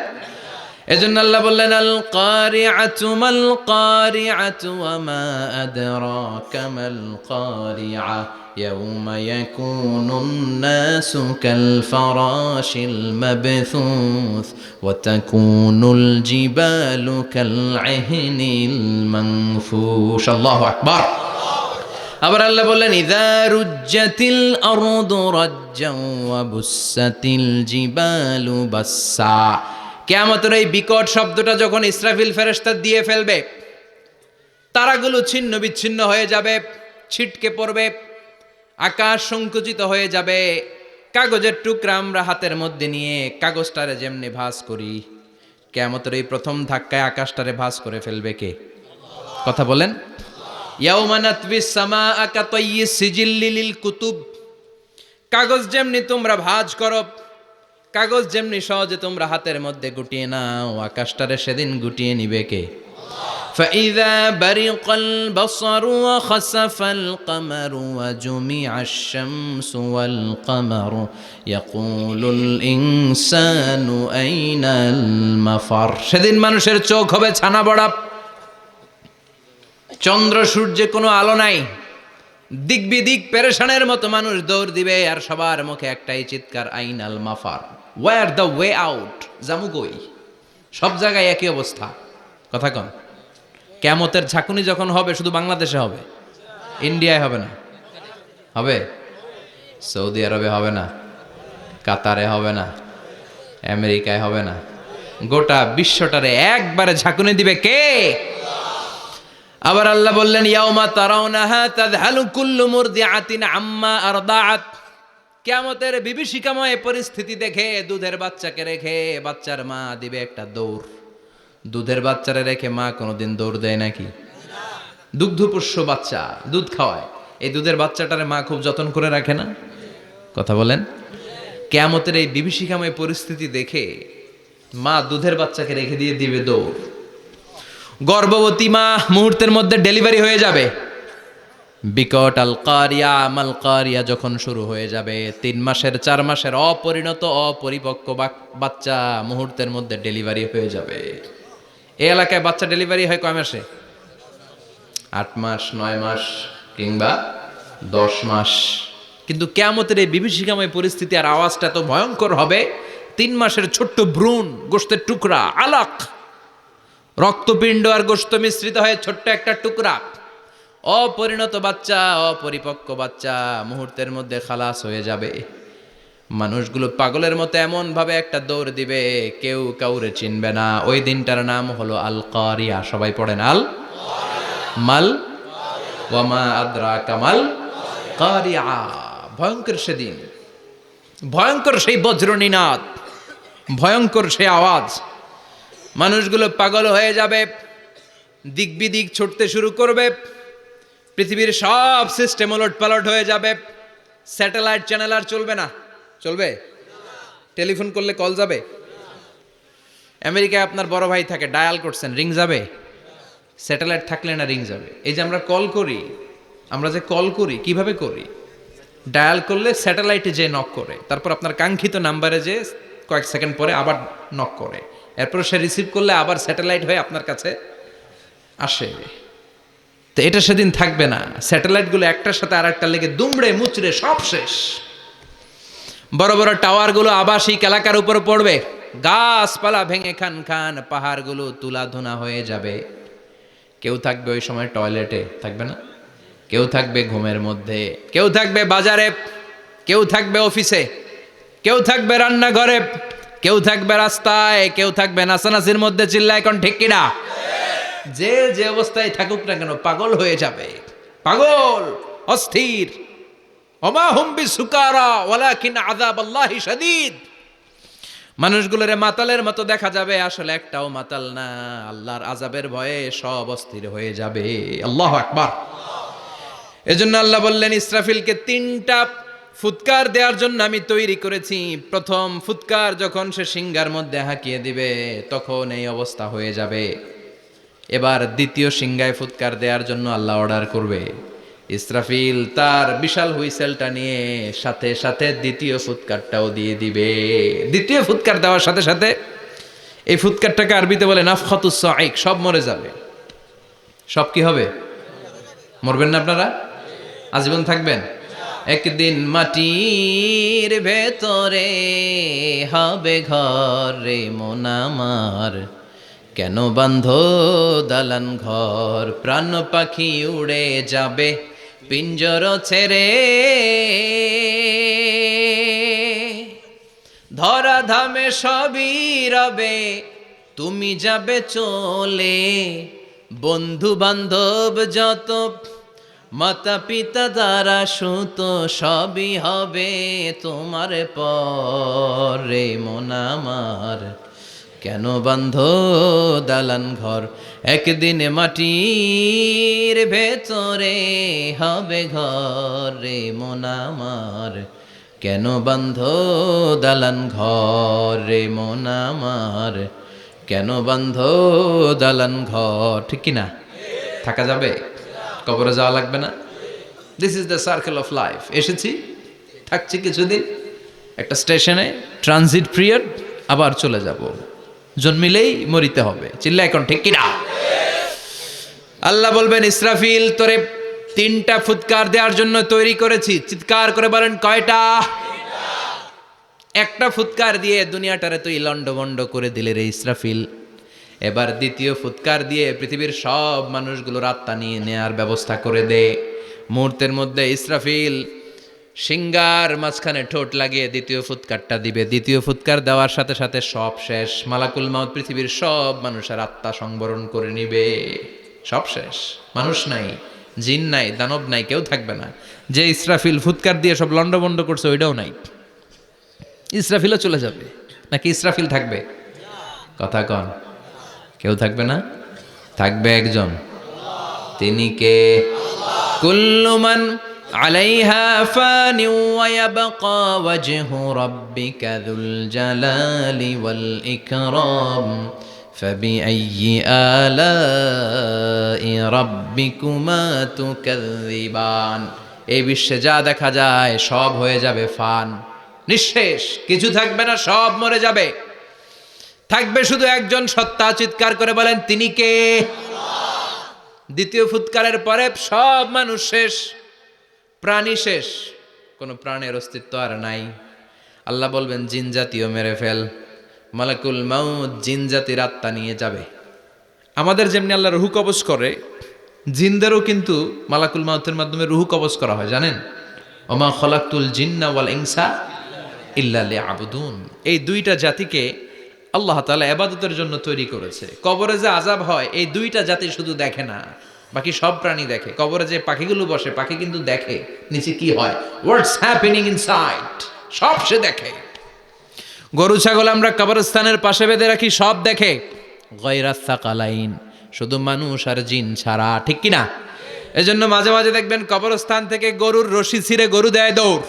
এজন্য আল্লাহ বললেন আল কারিআতু মাল কারিআতু ওয়া মা আদরাকা মাল কারিআ ইয়াউমা ইয়াকুনুন নাসু কাল ফারাশিল মাবথুস ওয়া তাকুনুল জিবালু কাল ইহনিল মানফুশ। আল্লাহু আকবার। আবার আল্লাহ বললেন ইযা রুজ্জাতিল আরদু রাজ্জাও ওয়া বুসাতিল জিবালু বাসসা। কিয়ামতের এই বিকট শব্দটা যখন ইসরাফিল ফেরেশতা দিয়ে ফেলবে, তারাগুলো ছিন্ন বিচ্ছিন্ন হয়ে যাবে, ছিটকে পড়বে, আকাশ সংকুচিত হয়ে যাবে। কাগজের টুকরা আমরা হাতের মধ্যে নিয়ে কাগজটারে যেমনি ভাঁজ করি, কিয়ামতের এই প্রথম ধাক্কায় আকাশটারে ভাঁজ করে ফেলবে কে? কথা বলেন। ইয়াউমা নাতবিস সামাআ কাতাইয়িস সিজিল্লি লিল কুতুব। কাগজ যেমনি তোমরা ভাঁজ করো, কাগজ যেমনি সহজে তোমরা হাতের মধ্যে গুটিয়ে নাও, আকাশটারে সেদিন গুটিয়ে নিবে কে? فإذا برق البصر وخسف القمر وجمع الشمس والقمر يقول الإنسان أين المفر। সেদিন মানুষের চোখ হবে ছানা বড়া, চন্দ্র সূর্যে কোনো আলো নাই, দিক বিদিক পেরেশানের মতো মানুষ দৌড় দিবে, আর সবার মুখে একটাই চিৎকার, আইনাল মাফার, ওয়ার দ্য ওয়ে আউট, জামু কই? সব জায়গায় একই অবস্থা। কথা কন। কিয়ামতের ঝাঁকুনি যখন হবে শুধু বাংলাদেশে হবে, ইন্ডিয়ায় হবে না, হবে সৌদি আরবে হবে না, কাতারে হবে না, আমেরিকায় হবে না, গোটা বিশ্বটারে একবারে ঝাঁকুনি দিবে কে? আবার আল্লাহ বললেন ইয়াউমা তারাউনাহা তাযহালু কুল্লু মুরদিআতিন আম্মা আরদাআত। কিয়ামতের বিভীষিকাময় পরিস্থিতি দেখে দুধের বাচ্চাকে রেখে বাচ্চার মা দিবে একটা দৌড়। দুধের বাচ্চারে রেখে মা কোনোদিন দৌড় দেয় নাকি? দুগ্ধপোষ্য বাচ্চা, দুধ খাওয়ায়, এই দুধের বাচ্চাটারে মা খুব যত্ন করে রাখে না? কথা বলেন। কিয়ামতের এই বিভীষিকাময় পরিস্থিতি দেখে মা দুধের বাচ্চাকে রেখে দিয়ে দিবে দৌড়। গর্ভবতী মা মুহূর্তের মধ্যে ডেলিভারি হয়ে যাবে। বিকট আল কারিয়া মাল কারিয়া যখন শুরু হয়ে যাবে, 3 মাসের 4 মাসের অপরিণত অপরিপক্ক বাচ্চা মুহূর্তের মধ্যে ডেলিভারি হয়ে যাবে। এই এলাকায় বাচ্চা ডেলিভারি হয় কয় মাসে? 8 মাস, 9 মাস কিংবা 10 মাস। কিন্তু কিয়ামতের এই বিভীষিকাময় পরিস্থিতি আর আওয়াজটা তো ভয়ঙ্কর হবে। 3 মাসের ছোট্ট ভ্রূণ, গোশতের টুকরা, আলাক, রক্তপিণ্ড আর গোশত মিশ্রিত হয়ে ছোট্ট একটা টুকরা, অপরিণত বাচ্চা, অপরিপক্ক বাচ্চা মুহূর্তের মধ্যে খালাস হয়ে যাবে। মানুষগুলো পাগলের মতো এমন ভাবে একটা দৌড় দিবে, কেউ কাউরে চিনবে না। ওই দিনটার নাম হলো আল কারিয়া। সবাই পড়েন আল মাল ওয়া মা আদরাকা মাল কারিয়া। ভয়ঙ্কর সেদিন, ভয়ঙ্কর সেই বজ্রনিনাদ, ভয়ঙ্কর সেই আওয়াজ। মানুষগুলো পাগল হয়ে যাবে, দিক বিদিক ছুটতে শুরু করবে, পৃথিবীর সব সিস্টেম ওলটপালট হয়ে যাবে। স্যাটেলাইট চ্যানেল আর চলবে না। চলবে? টেলিফোন করলে কল যাবে? আমেরিকায় আপনার বড় ভাই থাকে, ডায়াল করছেন, রিং যাবে? স্যাটেলাইট থাকলে না রিং যাবে? এই যে আমরা কল করি, আমরা যে কল করি কিভাবে করি? ডায়াল করলে স্যাটেলাইটে যে নক করে, তারপর আপনার কাঙ্ক্ষিত নাম্বারে যে কয়েক সেকেন্ড পরে আবার নক করে, এরপর সে রিসিভ করলে আবার স্যাটেলাইট হয়ে আপনার কাছে আসে। তো এটা সেদিন থাকবে না। স্যাটেলাইটগুলো একটার সাথে আর একটা লেগে দুমড়ে মুচড়ে সব শেষ। বড় বড় টাওয়ারগুলো আবাসিক এলাকার উপর পড়বে, গাছপালা ভেঙে খান খান, পাহাড়গুলো তুলাধুনা হয়ে যাবে। কেউ থাকবে ওই সময় টয়লেটে, থাকবে না? কেউ থাকবে ঘুমের মধ্যে, কেউ থাকবে বাজারে, কেউ থাকবে অফিসে, কেউ থাকবে রান্নাঘরে, কেউ থাকবে রাস্তায়, কেউ থাকবে নাচানাচির মধ্যে। চিল্লায় এখন ঠিক কিনা? যে যে অবস্থায় থাকুক না কেন পাগল হয়ে যাবে, পাগল, অস্থির। ওমা হুম বিসুকারা ওয়ালাকিন আযাবাল্লাহি শাদীদ। মানুষগুলোরে মাতালের মতো দেখা যাবে, আসলে একটাও মাতাল না। আল্লাহর আযাবের ভয়ে সব অস্থির হয়ে যাবে। আল্লাহু আকবার। এজন্য আল্লাহ বললেন ইসরাফিলকে 3টা ফুৎকার দেওয়ার জন্য আমি তৈরি করেছি। প্রথম ফুৎকার যখন সে সিংহার মধ্যে হাঁকিয়ে দিবে, তখন এই অবস্থা হয়ে যাবে। এবার দ্বিতীয় সিংহায় ফুৎকার দেওয়ার জন্য আল্লাহ অর্ডার করবে। ইসরাফিল তার বিশাল হুইসেলটা নিয়ে সাথে সাথে দ্বিতীয় ফুৎকারটাও দিয়ে দিবে। দ্বিতীয় ফুৎকার দেওয়ার সাথে সাথে এই ফুৎকারটাকে আরবিতে বলে নাফখাতুস সাইক, সব মরে যাবে। সব কি হবে? মরবেন না আপনারা? আজীবন থাকবেন? একদিন মাটির ভেতরে হবে ঘর রে মন আমার, কেন বান্ধ দালান ঘর, প্রাণ পাখি উড়ে যাবে পিঞ্জর ছেড়ে, ধরা ধামে সবই রবে তুমি যাবে চলে, বন্ধু বান্ধব যত মাতা পিতা দ্বারা সুত সবই হবে তোমার পরে মন আমার, কেন বান্ধ দালান ঘর, একদিন মাটির ভেতরে হবে ঘর রে মন আমার, কেন বান্ধ দালান ঘর রে মন আমার, কেন বান্ধ দালান ঘর। ঠিক কিনা? থাকা যাবে? কবরে যাওয়া লাগবে না? This is the circle of life. এসেছি, থাকছি কিছুদিন, একটা স্টেশনে ট্রানজিট পিরিয়ড, আবার চলে যাব। জন্মিলেই মরিতে হবে। চিল্লা এখন ঠিক কিনা? আল্লাহ বলবেন ইসরাফিল তোরে 3টা ফুৎকার দেওয়ার জন্য তৈরি করেছি। চিৎকার করে বলেন কয়টা? একটা ফুৎকার দিয়ে দুনিয়াটারে তুই লন্ডভন্ড করে দিলে রে ইসরাফিল। এবার 2য় ফুৎকার দিয়ে পৃথিবীর সব মানুষগুলোর আত্মা নিয়ে নেয়ার ব্যবস্থা করে দে। মুহূর্তের মধ্যে ইসরাফিল সিঙ্গার মাঝখানে ঠোঁট লাগিয়ে 2য় ফুৎকারটা দিবে। 2য় ফুৎকার দেওয়ার সাথে সাথে সব শেষ। মালাকুল মাউত পৃথিবীর সব মানুষের আত্মা সংবরণ করে নিবে। সব শেষ, মানুষ নাই, জিন নাই, দানব নাই, কেউ থাকবে না। যে ইসরাফিল ফুৎকার দিয়ে সব লন্ডভন্ড করছে ওইটাও নাই। ইসরাফিলও চলে যাবে, নাকি ইসরাফিল থাকবে? কথা কন, কেউ থাকবে না? থাকবে একজন, তিনি কে? কুল্লু মান আলাইহা ফানি ওয়া ইয়াবকা ওয়াজহু রাব্বিকা যুল জালালি ওয়াল ইকরাম ফাবিআইয়ি আলাই রাব্বিকুমা তুকাযযিবান। এই বিশ্বে যা দেখা যায় সব হয়ে যাবে ফান, নিঃশেষ, কিছু থাকবে না, সব মরে যাবে। থাকবে শুধু একজন সত্তা। চিৎকার করে বলেন তিনি কে? 2য় ফুৎকারের পরে সব মানুষ শেষ, প্রাণী শেষ, কোনো প্রাণের অস্তিত্ব আর নাই। আল্লাহ বলবেন জিন জাতিও মেরে ফেল। মালাকুল মাউত জিন জাতির আত্মা নিয়ে যাবে। আমাদের যেমনি আল্লাহ রুহু কবজ করে, জিনদেরও কিন্তু মালাকুল মাউতের মাধ্যমে রুহু কবজ করা হয়, জানেন? ওমা খলাকতুল জিন্না ওয়াল ইনসা ইল্লা লিয়াবুদুন। এই 2টা জাতিকে আল্লাহ তাআলা ইবাদতের জন্য তৈরি করেছে। কবরে যে আযাব হয় এই 2টা জাতি শুধু দেখে না, বাকি সব প্রাণী দেখে। কবরে যে পাখিগুলো বসে, পাখি কিন্তু দেখে নিচে কি হয়, হোয়াটস হ্যাপেনিং ইনসাইড, সব সে দেখে। গরু ছাগল আমরা কবরস্থানের পাশে বেঁধে রাখি, সব দেখে। গায়রাস সাকালাইন, শুধু মানুষ আর জিন ছাড়া। ঠিক কিনা? এজন্য মাঝে মাঝে দেখবেন কবরস্থান থেকে গরুর রশি ছিঁড়ে গরু দেয় দৌড়,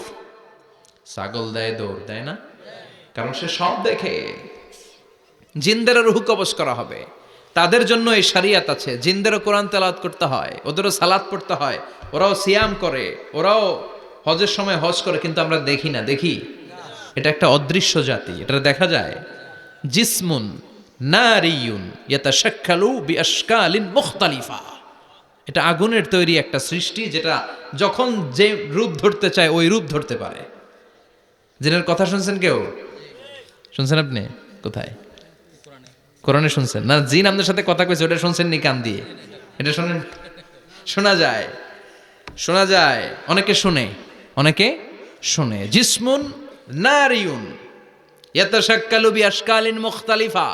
ছাগল দেয় দৌড়, দেয় না? কারণ সে সব দেখে। জিনদের রুহু কবজ করা হবে, তাদের জন্য এই শরিয়ত আছে। জিনদেরও কোরআন তেলাওয়াত করতে হয়, ওদেরও সালাত পড়তে হয়, ওরাও সিয়াম করে, ওরাও হজের সময় হজ করে, কিন্তু আমরা দেখি না। দেখি? এটা একটা অদৃশ্য জাতি, এটা দেখা যায়। জিসমুন নারিয়ুন ইয়াতাশাক্কালু বিআশকালিন মুখতালিফা। এটা আগুনের তৈরি একটা সৃষ্টি, যেটা যখন যে রূপ ধরতে চায় ওই রূপ ধরতে পারে। জিনের কথা শুনছেন কেউ? শুনছেন আপনি? কোথায়? কোরআনে শুনছেন না? জিন আমাদের সাথে কথা কইছে, ওটা শুনছেন নি কান দিয়ে? এটা শোনেন? শোনা যায়, শোনা যায়। অনেকে শুনে, অনেকে শুনে। জিসমুন নারিয়ুন ইয়াতাশাক্কালু বিআশকালিন মুখতালিফা।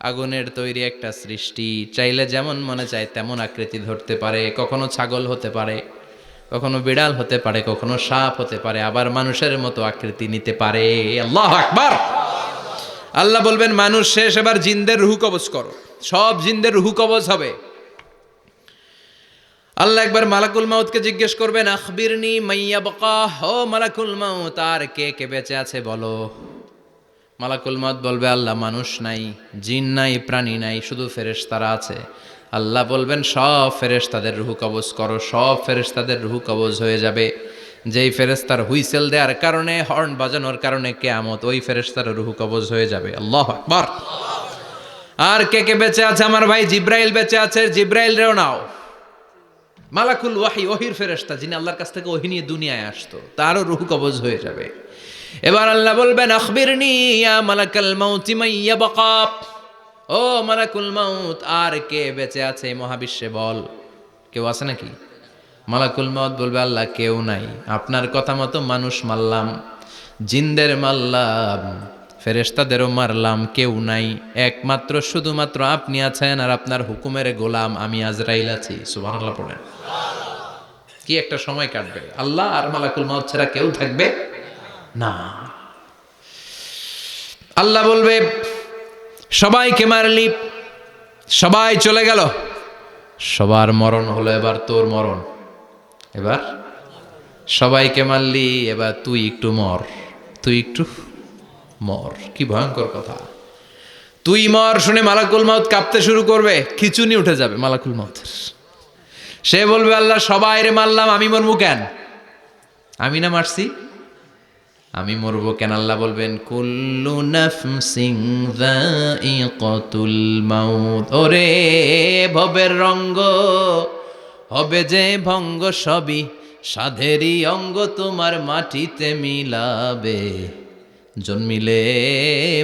আগুনের তৈরি একটা সৃষ্টি, চাইলে যেমন মনে চায় তেমন আকৃতি ধরতে পারে। কখনো ছাগল হতে পারে, কখনো বিড়াল হতে পারে, কখনো সাপ হতে পারে, আবার মানুষের মতো আকৃতি নিতে পারে। আল্লাহু আকবার। আল্লাহ বলবেন মানুষ শেষ, এবার জিনদের রুহু কবজ করো। সব জিনদের রুহু কবজ হবে। আল্লাহ একবার মালাকুল মাউতকে জিজ্ঞেস করবেন আখবিরনি মাইয়াবকা, ও মালাকুল মাউত আর কে কে বেঁচে আছে বলো। মালাকুল মাউত বলবে আল্লাহ মানুষ নাই, জিন নাই, প্রাণী নাই, শুধু ফেরেশতারা আছে। আল্লাহ বলবেন সব ফেরেশতাদের রুহু কবজ করো। সব ফেরেশতাদের রুহু কবজ হয়ে যাবে। যেই ফেরেশতার হুইসেল দেওয়ার কারণে, হর্ন বাজানোর কারণে কিয়ামত, ওই ফেরেশতার রুহু কবজ হয়ে যাবে। আল্লাহু আকবার। আর কে কে বেঁচে আছে? আমার ভাই জিব্রাইল বেঁচে আছে, জিব্রাইল রেও নাও। মালাকুল ওয়াহি, ওহির ফেরেশতা, যিনি আল্লাহর কাছ থেকে ওহি নিয়ে দুনিয়ায় আসতো, তারও রূহ কবজ হয়ে যাবে। এবার আল্লাহ বলবেন আখবিরনি ইয়া মালাকাল মাউতি মান ইয়াবকা, ও মালাকুল মাউত, আর কে বেঁচে আছে এই মহাবিশ্বে বল, কেউ আছে নাকি? মালাকুল মাউত বলবে আল্লাহ কেউ নাই, আপনার কথা মতো মানুষ মারলাম, জিনদের মারলাম, ফেরেশতাদেরও মারলাম, কেউ নাই, একমাত্র শুধুমাত্র আপনি আছেন, আর আপনার হুকুমের গোলাম আমি আজরাইল আছি। সুবহানাল্লাহ পড়েন। কি একটা সময় কাটবে, আল্লাহ আর মালাকুল মাউত ছাড়া কেউ থাকবে না। আল্লাহ বলবে সবাইকে মারলি, সবাই চলে গেল, সবার মরণ হলো, এবার তোর মরণ। এবার সবাইকে মারলি, এবার তুই একটু মর, তুই একটু মর। কি ভয়ঙ্কর কথা! তুই মর শুনে মালাকুল মাউত কাঁপতে শুরু করবে, খিচুনি উঠে যাবে মালাকুল মাউতের। সে বলবে আল্লাহ সবাই রে মারলাম, আমি মরবো কেন? আমি না মারছি, আমি মরবো কেন? আল্লাহ বলবেন কুল্লু নাফসিন যায়িকাতুল মাউত, ওরে ভবের রঙ্গ হবে যে ভঙ্গ, সবই সাধেরই অঙ্গ, তোমার মাটিতে মিলাবে, জন্মিলে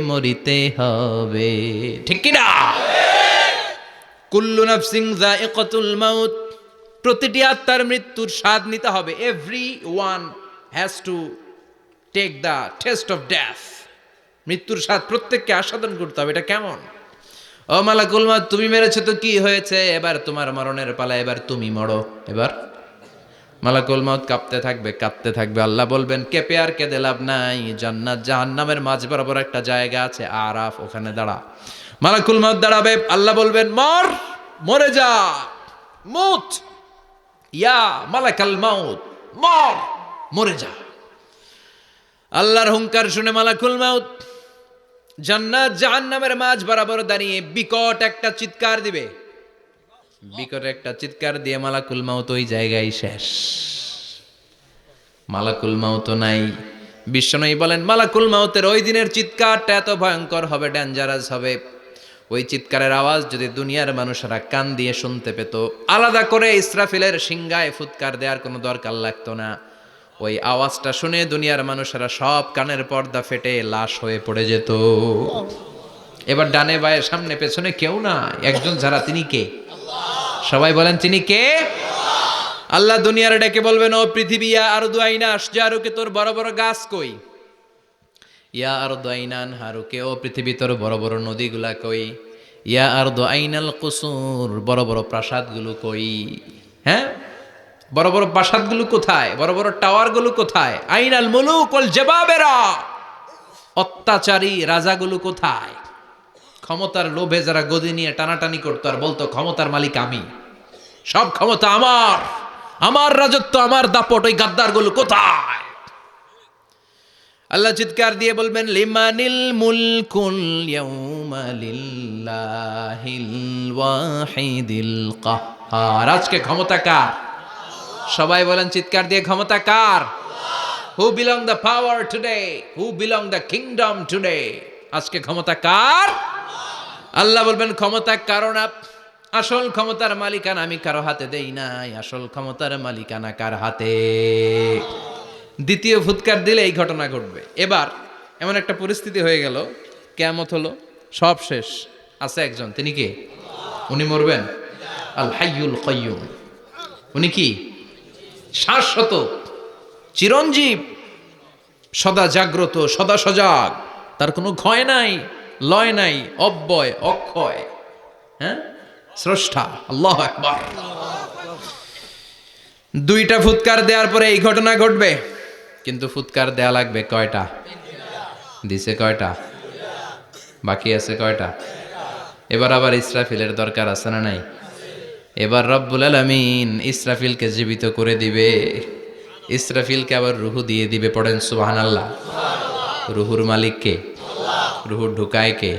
মরিতে হবে। ঠিক কিনা? কুল্লু নাফসিন যায়িকাতুল মাউত, প্রতিটি আত্মার মৃত্যুর স্বাদ নিতে হবে। Everyone has to take the taste of death. মৃত্যুর স্বাদ প্রত্যেককে আস্বাদন করতে হবে। এটা কেমন? ও মালাকুল মাউত, তুমি মেরেছো তো কি হয়েছে, এবার তোমার মরণের পালা, এবার তুমি মরো। এবার মালাকুল মাউত কাঁপতে থাকবে, কাঁদতে থাকবে। আল্লাহ বলবেন কেঁপে আর কেঁদে লাভ নাই, জান্নাত জাহান্নামের মাঝ বরাবর একটা জায়গা আছে আরাফ, ওখানে দাঁড়া। মালাকুল মাউত দাঁড়াবে, আল্লাহ বলবেন মর, মরে যা, মুত ইয়া মালাকাল মাউত, মর, মরে যা। আল্লাহর হুঙ্কার শুনে মালাকুল মাউত জান্নাত জাহান্নামের মাঝ বরাবর দাঁড়িয়ে বিকট একটা চিৎকার দিবে। বিকট একটা চিৎকার দিয়ে মালাকুল মাউত ওই জায়গায় শেষ। মালাকুল মাউত নাই। বিশ্বনবী বলেন মালাকুল মাউতের ওই দিনের চিৎকারটা এত ভয়ঙ্কর হবে, ডেঞ্জারাস হবে, ওই চিৎকারের আওয়াজ যদি দুনিয়ার মানুষেরা কান দিয়ে শুনতে পেত, আলাদা করে ইসরাফিলের সিংহায় ফুৎকার দেওয়ার কোনো দরকার লাগতো না। ওই আওয়াজটা শুনে দুনিয়ার মানুষেরা সব কানের পর্দা ফেটে লাশ হয়ে পড়ে যেত। এবার ডানে বায়ে সামনে পেছনে কেউ না, একজন ছাড়া, তিনি কে? সবাই বলেন তিনি কে? আল্লাহ দুনিয়ার ডেকে বলবেন ও পৃথিবী, ইয়া আরদু আইনা আশজারুকে, তোর বড় বড় গাছ কই? ইয়া আরদু আইনান হারুকে, ও পৃথিবী তোর বড় বড় নদীগুলা কই? ইয়া আরদু আইনাল কুসুর, বড় বড় প্রাসাদগুলো কই? হ্যাঁ, বড় বড় প্রাসাদগুলো কোথায়? বড় বড় টাওয়ারগুলো কোথায়? আইনাল মুলুক ওয়াল জাবাবেরা, অত্যাচারী রাজাগুলো কোথায়? ক্ষমতার লোভে যারা গদি নিয়ে টানাটানি করতো আর বলতো ক্ষমতার মালিক আমি, সব ক্ষমতা আমার, আমার রাজত্ব, আমার দাপট, ওই গাদ্দারগুলো কোথায়? আল্লাহ চিৎকার দিয়ে বলবেন লিমানিল মুলকুল ইয়াউমা লিল্লাহিল ওয়াহিদিল কাহ্হার, আজকে ক্ষমতা কার? সবাই বলেন চিৎকার দিয়ে, ক্ষমতা কার? Who belong the power today, who belong the kingdom today? আজকে ক্ষমতা কার? আল্লাহ বলবেন ক্ষমতা কারণ আসল ক্ষমতার মালিকানা আমি কারো হাতে দেই নাই, আসল ক্ষমতার মালিকানা কার হাতে? দ্বিতীয় ফুৎকার দিলে এই ঘটনা ঘটবে। এবার এমন একটা পরিস্থিতি হয়ে গেল, কিয়ামত হলো, সব শেষ, আছে একজন, তিনি কে? উনি মরবেন, আল হাইয়ুল কাইয়ুম। উনি কি? শাশ্বত, চিরঞ্জীব, সদা জাগ্রত, সদা সজাগ, তার কোনো ক্ষয় নাই, লয় নাই, অব্যয়, অক্ষয়, হ্যাঁ, স্রষ্টা। আল্লাহু আকবার। দুইটা ফুৎকার দেওয়ার পরে এই ঘটনা ঘটবে, কিন্তু ফুৎকার দেয়া লাগবে কয়টা? দিছে কয়টা? বাকি আছে কয়টা? এবার আবার ইসরাফিলের দরকার আছে না নাই? এবার রব্বুল আলামিন ইসরাফিলকে জীবিত করে দিবে, ইসরাফিলকে আবার রুহু দিয়ে দিবে। পড়েন সুবহানাল্লাহ। রুহুর মালিক কে? রুহু ঢুকায় কে?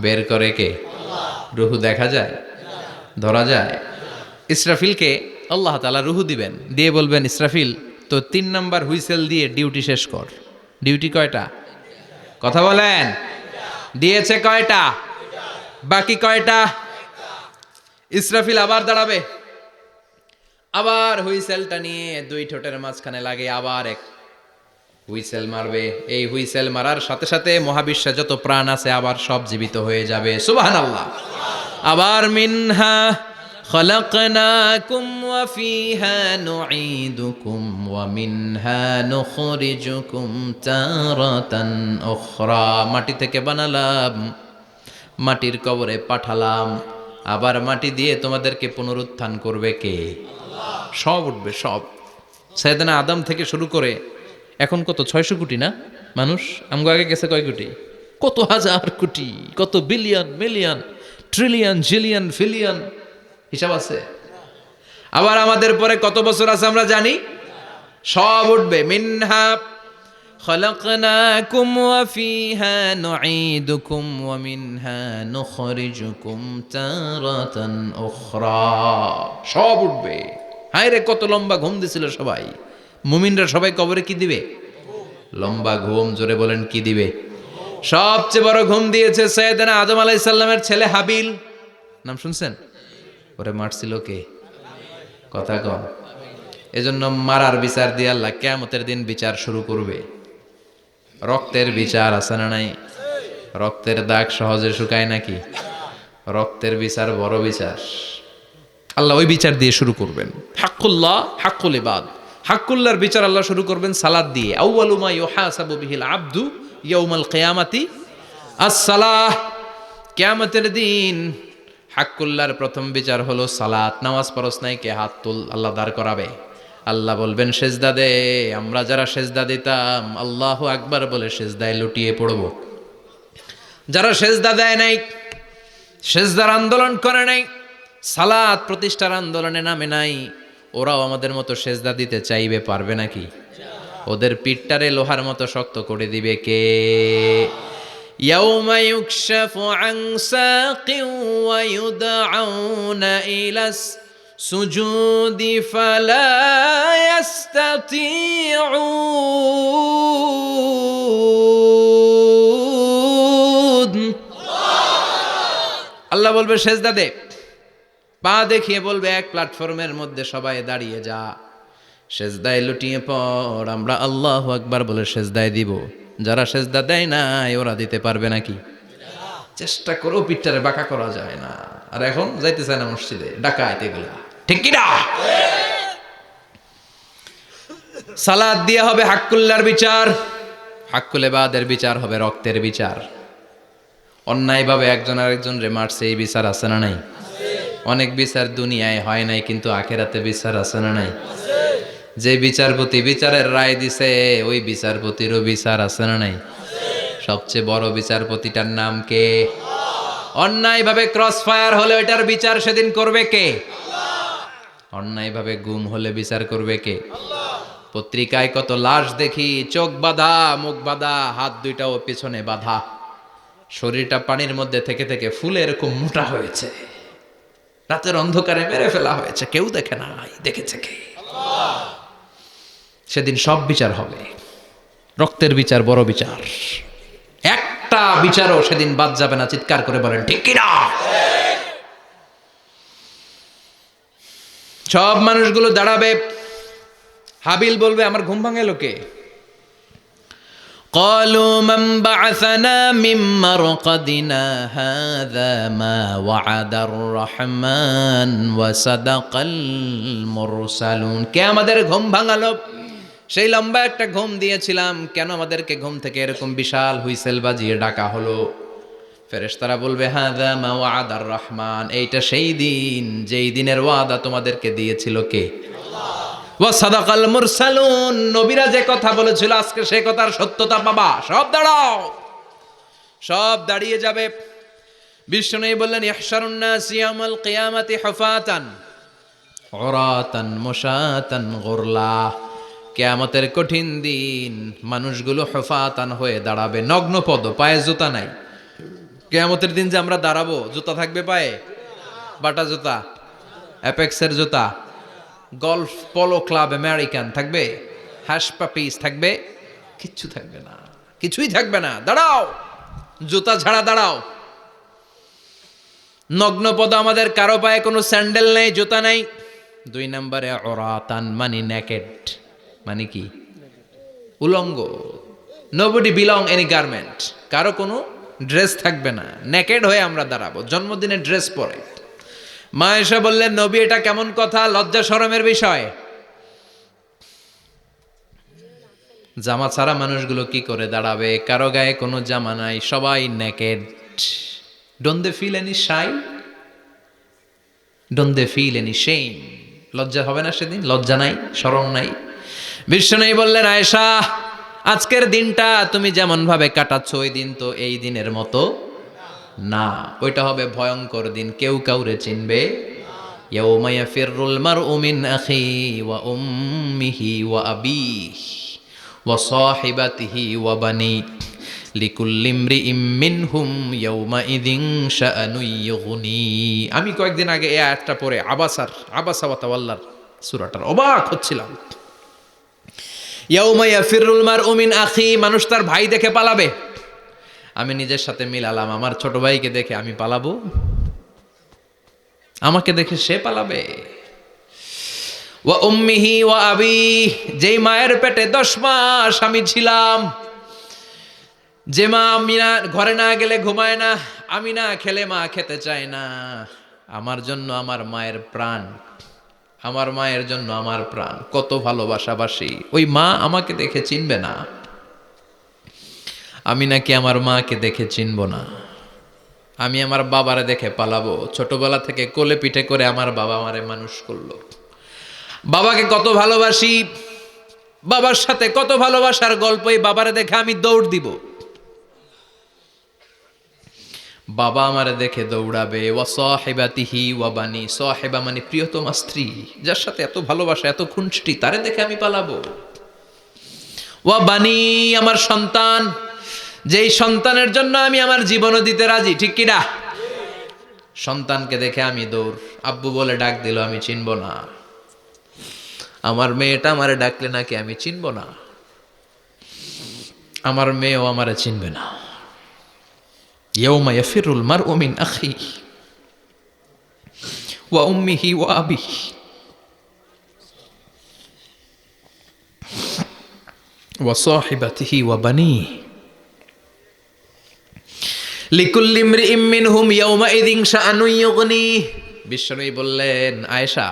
বের করে কে? রুহু দেখা যায়, ধরা যায়? ইসরাফিলকে আল্লাহ তাআলা রুহু দিবেন, দিয়ে বলবেন ইসরাফিল তো 3 নাম্বার হুইসেল দিয়ে ডিউটি শেষ কর। ডিউটি কয়টা? কথা বলেন, দিয়েছে কয়টা? বাকি কয়টা? ইসরাফিল আবার দাঁড়াবে, আবার হুইসেলটা নিয়ে দুই ঠোঁটের মাঝখানে লাগে আবার এক হুইসেল মারবে। এই হুইসেল মারার সাথে সাথে মহাবিশ্বে যত প্রাণ আছে আবার সব জীবিত হয়ে যাবে। সুবহানাল্লাহ। আবার মিনহা খলাকনাকুম ওয়া ফিহা নুঈদুকুম ওয়া মিনহা নুখরিজুকুম তারাতান উখরা। মাটি থেকে বানালাম, মাটির কবরে পাঠালাম, আবার মাটি দিয়ে তোমাদেরকে পুনরুত্থান করবে কে? সব উঠবে সব। সাইয়েদনা আদম থেকে শুরু করে এখন কত 600 কোটি না মানুষ? আমগো আগে গেছে কয় কোটি? কত হাজার কোটি, কত billion million trillion zillion pillion, হিসাব আছে? আবার আমাদের পরে কত বছর আছে আমরা জানি? সব উঠবে। মিনহা খলাকনাকুম ওয়া ফিহা নুঈদুকুম ওয়া মিনহা নুখরিজুকুম তারাতান উখরা। সব উঠবে। হায় রে, কত লম্বা ঘুম দিছিল সবাই। মুমিনরা সবাই কবরে কি দিবে? লম্বা ঘুম। জোরে বলেন কি দিবে? সবচেয়ে বড় ঘুম দিয়েছে সাইয়েদনা আদম আলাইহিস সালামের ছেলে হাবিল। নাম শুনছেন? ওরে মারছিল কে? কথা কন। এজন্য মারার বিচার দিয়ে আল্লাহ কিয়ামতের দিন বিচার শুরু করবে। রক্তের বিচার আছে না নাই? রক্তের দাগ সহজে শুকায় নাকি? রক্তের বিচার বড় বিচার। আল্লাহ ওই বিচার দিয়ে শুরু করবেন। হাক্কুল্লাহ হাক্কুল ইবাদ। হাক্কুল্লাহর বিচার আল্লাহ শুরু করবেন সালাত দিয়ে। আউয়ালু মা ইউহাসাবু বিহিল আবদু ইয়াউমাল কিয়ামাতি আস-সালাহ। কিয়ামতের দিন হাক্কুল্লাহর প্রথম বিচার হলো সালাত। নামাজ পড়স নাই, কে হাত তুল, আল্লাহ দাঁড় করাবে। আল্লাহ বলবেন সেজদা দে। আমরা যারা সেজদা দিতাম আল্লাহু আকবার বলে সেজদায় লুটিয়ে পড়ব। যারা সেজদা দেয় নাই, সেজদার আন্দোলন করে নাই, সালাত প্রতিষ্ঠার আন্দোলনে নামে নাই, ওরাও আমাদের মতো সেজদা দিতে চাইবে, পারবে নাকি? ওদের পিঠটারে লোহার মতো শক্ত করে দিবে কে? ইয়াউমা ইউকশাফু আন সাকিন ওয়া ইউদআউনা ইলাস সুজুদি ফালা ইস্তাতিউন। আল্লাহ বলবে সেজদা দে। পা দেখিয়ে বলবে এক প্ল্যাটফর্মের মধ্যে সবাই দাঁড়িয়ে যা, সেজদায় লুটিয়ে পড়। আমরা আল্লাহু আকবার বলে সেজদায় দিব। যারা সেজদা দেয় নাই ওরা দিতে পারবে নাকি? চেষ্টা করেও পিঠটারে বাঁকা করা যায় না। আর এখন যাইতে চায় না মসজিদে, ডাকাত এগুলা, ঠিক কি না? সালাত দিয়ে হবে হাক্কুল্লাহর বিচার, হাক্কুল ইবাদের বিচার হবে রক্তের বিচার। অন্যায়ভাবে একজন আরেকজন রে মারছে, এই বিচার আছে না নাই? অনেক বিচার দুনিয়ায় হয় নাই, কিন্তু আখেরাতে বিচার আছে না নাই? যে বিচারপতি বিচারের রায় দিছে ওই বিচারপতিরও বিচার আছে না নাই? সবচেয়ে বড় বিচারপতিটার নাম কে? অন্যায়ভাবে ক্রস ফায়ার হলে ওইটার বিচার সেদিন করবে কে? অন্যায়ভাবে গুম হলে বিচার করবে কে? পত্রিকায় কত লাশ দেখি, চোখ বাঁধা, মুখ বাঁধা, হাত দুইটাও পেছনে বাঁধা, শরীরটা পানির মধ্যে থেকে থেকে ফুলে এরকম মোটা হয়েছে, রাতের অন্ধকারে মেরে ফেলা হয়েছে, কেউ দেখে নাই, দেখেছে কে? সেদিন সব বিচার হবে। রক্তের বিচার বড় বিচার। একটা বিচারও সেদিন বাদ যাবে না। চিৎকার করে বলেন ঠিক কিনা? সব মানুষগুলো দাঁড়াবে। হাবিল বলবে আমার ঘুম ভাঙালো কে? قالوا من بعثنا من مرقدنا هذا ما وعد الرحمن وصدق المرسلون। কে আমাদের ঘুম ভাঙালো? সেই লম্বা একটা ঘুম দিয়েছিলাম, কেন আমাদেরকে ঘুম থেকে এরকম বিশাল হুইসেল বাজিয়ে ডাকা হলো? ফেরেশতারা বলবে হাযা মা ওয়াদার রহমান, এইটা সেই দিন যেই দিনের ওয়াদা তোমাদেরকে দিয়েছিল কে? ওয়া সাদাকাল মুরসালুন, নবীরা যে কথা বলেছিল আজকে সেই কথার সত্যতা পাবা। সব দাঁড়াও, সব দাঁড়িয়ে যাবে। বিষ্ণু বললেন ইহশারুন নাস ইয়াউমাল কিয়ামাতি হুফাতান উরাতান মুশাতান গুরলা। কিয়ামতের কঠিন দিন মানুষগুলো হুফাতান হয়ে দাঁড়াবে, নগ্ন পদ, পায়ে জুতা নাই। কিয়ামতের দিন যে আমরা দাঁড়াবো, জুতা থাকবে পায়ে? বাটা জুতা, অ্যাপেক্সের জুতা, গলফ পোলো ক্লাব আমেরিকান থাকবে? হ্যাশ পাপিস থাকবে? কিচ্ছু থাকবে না, কিছুই থাকবে না। দাঁড়াও, জুতা ছাড়া দাঁড়াও। নগ্নপদ, আমাদের কারো পায়ে কোনো স্যান্ডেল নেই, জুতা নেই। 2 নম্বরে অরাতান মানে নেকেড, মানে কি? উলঙ্গ। নোবডি বিলং এনি গার্মেন্ট, কারো কোনো ড্রেস থাকবে না, নেকেড হয়ে আমরা দাঁড়াবো, জন্মদিনে ড্রেস পরে। মা এসে বললেন, নবী এটা কেমন কথা, লজ্জা শরমের বিষয়। জামা ছাড়া মানুষগুলো কি করে দাঁড়াবে? কারো গায়ে কোনো জামা নাই, সবাই naked. Don't they feel any shy? Don't they feel any shame? লজ্জা হবে না সেদিন? লজ্জা নাই, শরম নাই? বিষ্ণু বললেন, আয়েশা আজকের দিনটা তুমি যেমন ভাবে কাটাচ্ছ ওই দিন তো এই দিনের মতো না, ওইটা হবে ভয়ঙ্কর দিন, কেউ কাউরে চিনবে। ইয়াউমা ইয়াফিরুল মারউ মিন আখি ওয়া উম্মিহি ওয়া আবিহি ওয়া সাহিবাতিহি ওয়া বানি লিকুল্লি ইমরিইম মিনহুম ইয়াউমাইযিন শাআনুন ইউগনি। আমি কয়েকদিন আগে এই আয়াতটা পড়ে আবাসা ওয়া তাওয়াল্লার সূরাটার অবাক হচ্ছিলাম। ইয়াউমা ইয়াফিরুল মারউ মিন আখি, মানুষ তার ভাই দেখে পালাবে। আমি নিজের সাথে মিলালাম, আমার ছোট ভাইকে দেখে আমি পালাবো? আমাকে দেখে সে পালাবে? ওয়া উম্মিহি ওয়া আবি, যেই মায়ের পেটে 10 মাস আমি ছিলাম, যে মা আমি না ঘরে না গেলে ঘুমায় না, আমি না খেলে মা খেতে চায় না, আমার জন্য আমার মায়ের প্রাণ, আমার মায়ের জন্য আমার প্রাণ, কত ভালোবাসাবাসি। ওই মা আমাকে দেখে চিনবে না, আমি নাকি আমার মাকে দেখে চিনব না। আমি আমার বাবারে দেখে পালাবো। ছোটবেলা থেকে কোলে পিঠে করে আমার বাবা আমারে মানুষ করলো, বাবাকে কত ভালোবাসি, বাবার সাথে কত ভালোবাসার গল্প, এই বাবারে দেখে আমি দৌড় দিব, বাবা আমারে দেখে দৌড়াবে। ওয়া সাহিবাতিহি ওয়া বানি, সাহিবা মানে প্রিয়তমা স্ত্রী, যার সাথে এত ভালোবাসা এত খুনসুটি, তারে দেখে আমি পালাবো। ওয়া বানি, আমার সন্তান, যেই সন্তানের জন্য আমি আমার জীবনও দিতে রাজি, ঠিক কিনা? সন্তানকে দেখে আমি দৌড়। আব্বু বলে ডাক দিল, আমি চিনব না। আমার মেয়েটা আমারে ডাকলে নাকি আমি চিনব না, আমার মেয়েও আমারে চিনবে না। ইয়াউমা ইয়াফিরুল মারউ মিন আখিহি ওয়া উম্মিহি ওয়া আবিহি ওয়া সাহিবাতিহি ওয়া বানিহি লিকুল্লি ইমরিইম মিনহুম ইয়াউমাইযিন শাআনুন ইউগনি। বিশ্বনবী বললেন, আয়েশা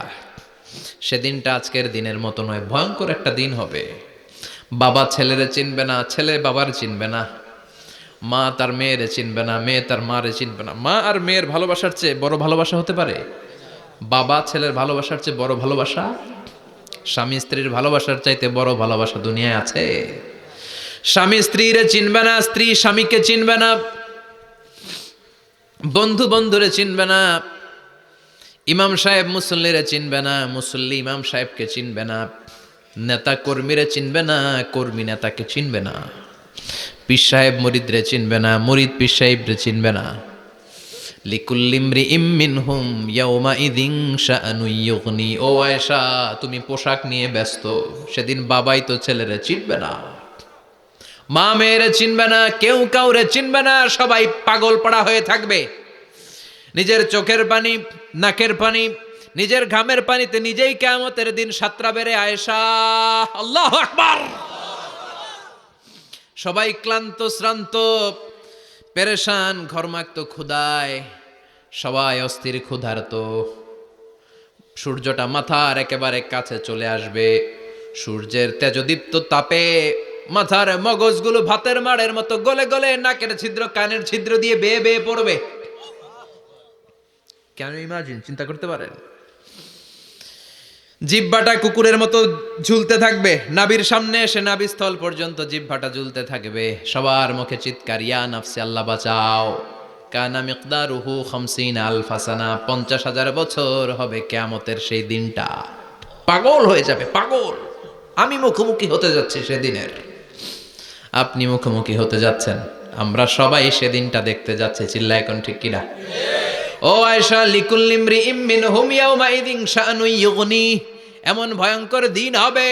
সেদিনটা আজকের দিনের মতো নয়, ভয়ঙ্কর একটা দিন হবে। বাবা ছেলেরে চিনবে না, ছেলে বাবার চিনবে না, মা তার মেয়েরে চিনবে না, মেয়ে তার মারে চিনবে না। মা আর মেয়ের ভালোবাসার চেয়ে বড় ভালোবাসা হতে পারে? বাবা ছেলের ভালোবাসার চেয়ে বড় ভালোবাসা? স্বামী স্ত্রীর ভালোবাসার চাইতে বড় ভালোবাসা দুনিয়ায় আছে? স্বামী স্ত্রীরে চিনবে না, স্ত্রী স্বামীকে চিনবে না, বন্ধু বন্ধুরে চিনবে না, ইমাম সাহেব মুসল্লিরে চিনবে না, মুসল্লি ইমাম সাহেবকে চিনবে না, নেতা কর্মীরে চিনবে না, কর্মী নেতাকে চিনবে না, পীর সাহেব মুরিদরে চিনবে না, মুরিদ পীর সাহেবরে চিনবে না। লিকুল্লি ইমরিইম মিনহুম ইয়াউমাইযিন শাআনুন ইউগনি। ও আয়েশা, তুমি পোশাক নিয়ে ব্যস্ত, সেদিন বাবাই তো ছেলেরে চিনবে না, মা মেয়েরে চিনবে না, কেউ কাউরে চিনবে না, সবাই পাগল পাড়া হয়ে থাকবে। নিজের চোখের পানি, নাকের পানি, নিজের ঘামের পানিতে নিজেই কিয়ামতের দিন সাতরা বেড়ে আয়েশা। আল্লাহু আকবার। সবাই ক্লান্ত শ্রান্ত পেরেশান, ঘর্মাক্ত ক্ষুধায়, সবাই অস্থির ক্ষুধার্ত। সূর্যটা মাথার একেবারে কাছে চলে আসবে, সূর্যের তেজদীপ্ত তাপে মাথার মগজগুলো ভাতের মাড়ের মতো গলে গলে নাকের ছিদ্র কানের ছিদ্র দিয়ে বেয়ে বেয়ে পড়বে। কেন ইমাজিন, চিন্তা করতে পারেন? জিহ্বাটা কুকুরের মতো ঝুলতে থাকবে, নাভির সামনে এসে নাভিস্থল পর্যন্ত জিহ্বাটা ঝুলতে থাকবে। সবার মুখে চিৎকার, ইয়া নাফসি আল্লাহ বাঁচাও। কানা মিকদারুহু 50 আলফা সানা, 50,000 বছর হবে কিয়ামতের সেই দিনটা। পাগল হয়ে যাবে, পাগল। আমি মুখোমুখি হতে যাচ্ছি সেদিনের, আপনি মুখোমুখি হতে যাচ্ছেন, আমরা সবাই সেদিনটা দেখতে যাচ্ছি। চিল্লা এখন ঠিক কিনা? ও আয়েশা, লিকুল্লি ইমরিইম মিনহুম ইয়াউমাইযিন শাআনুন ইউগনি। এমন ভয়ঙ্কর দিন হবে,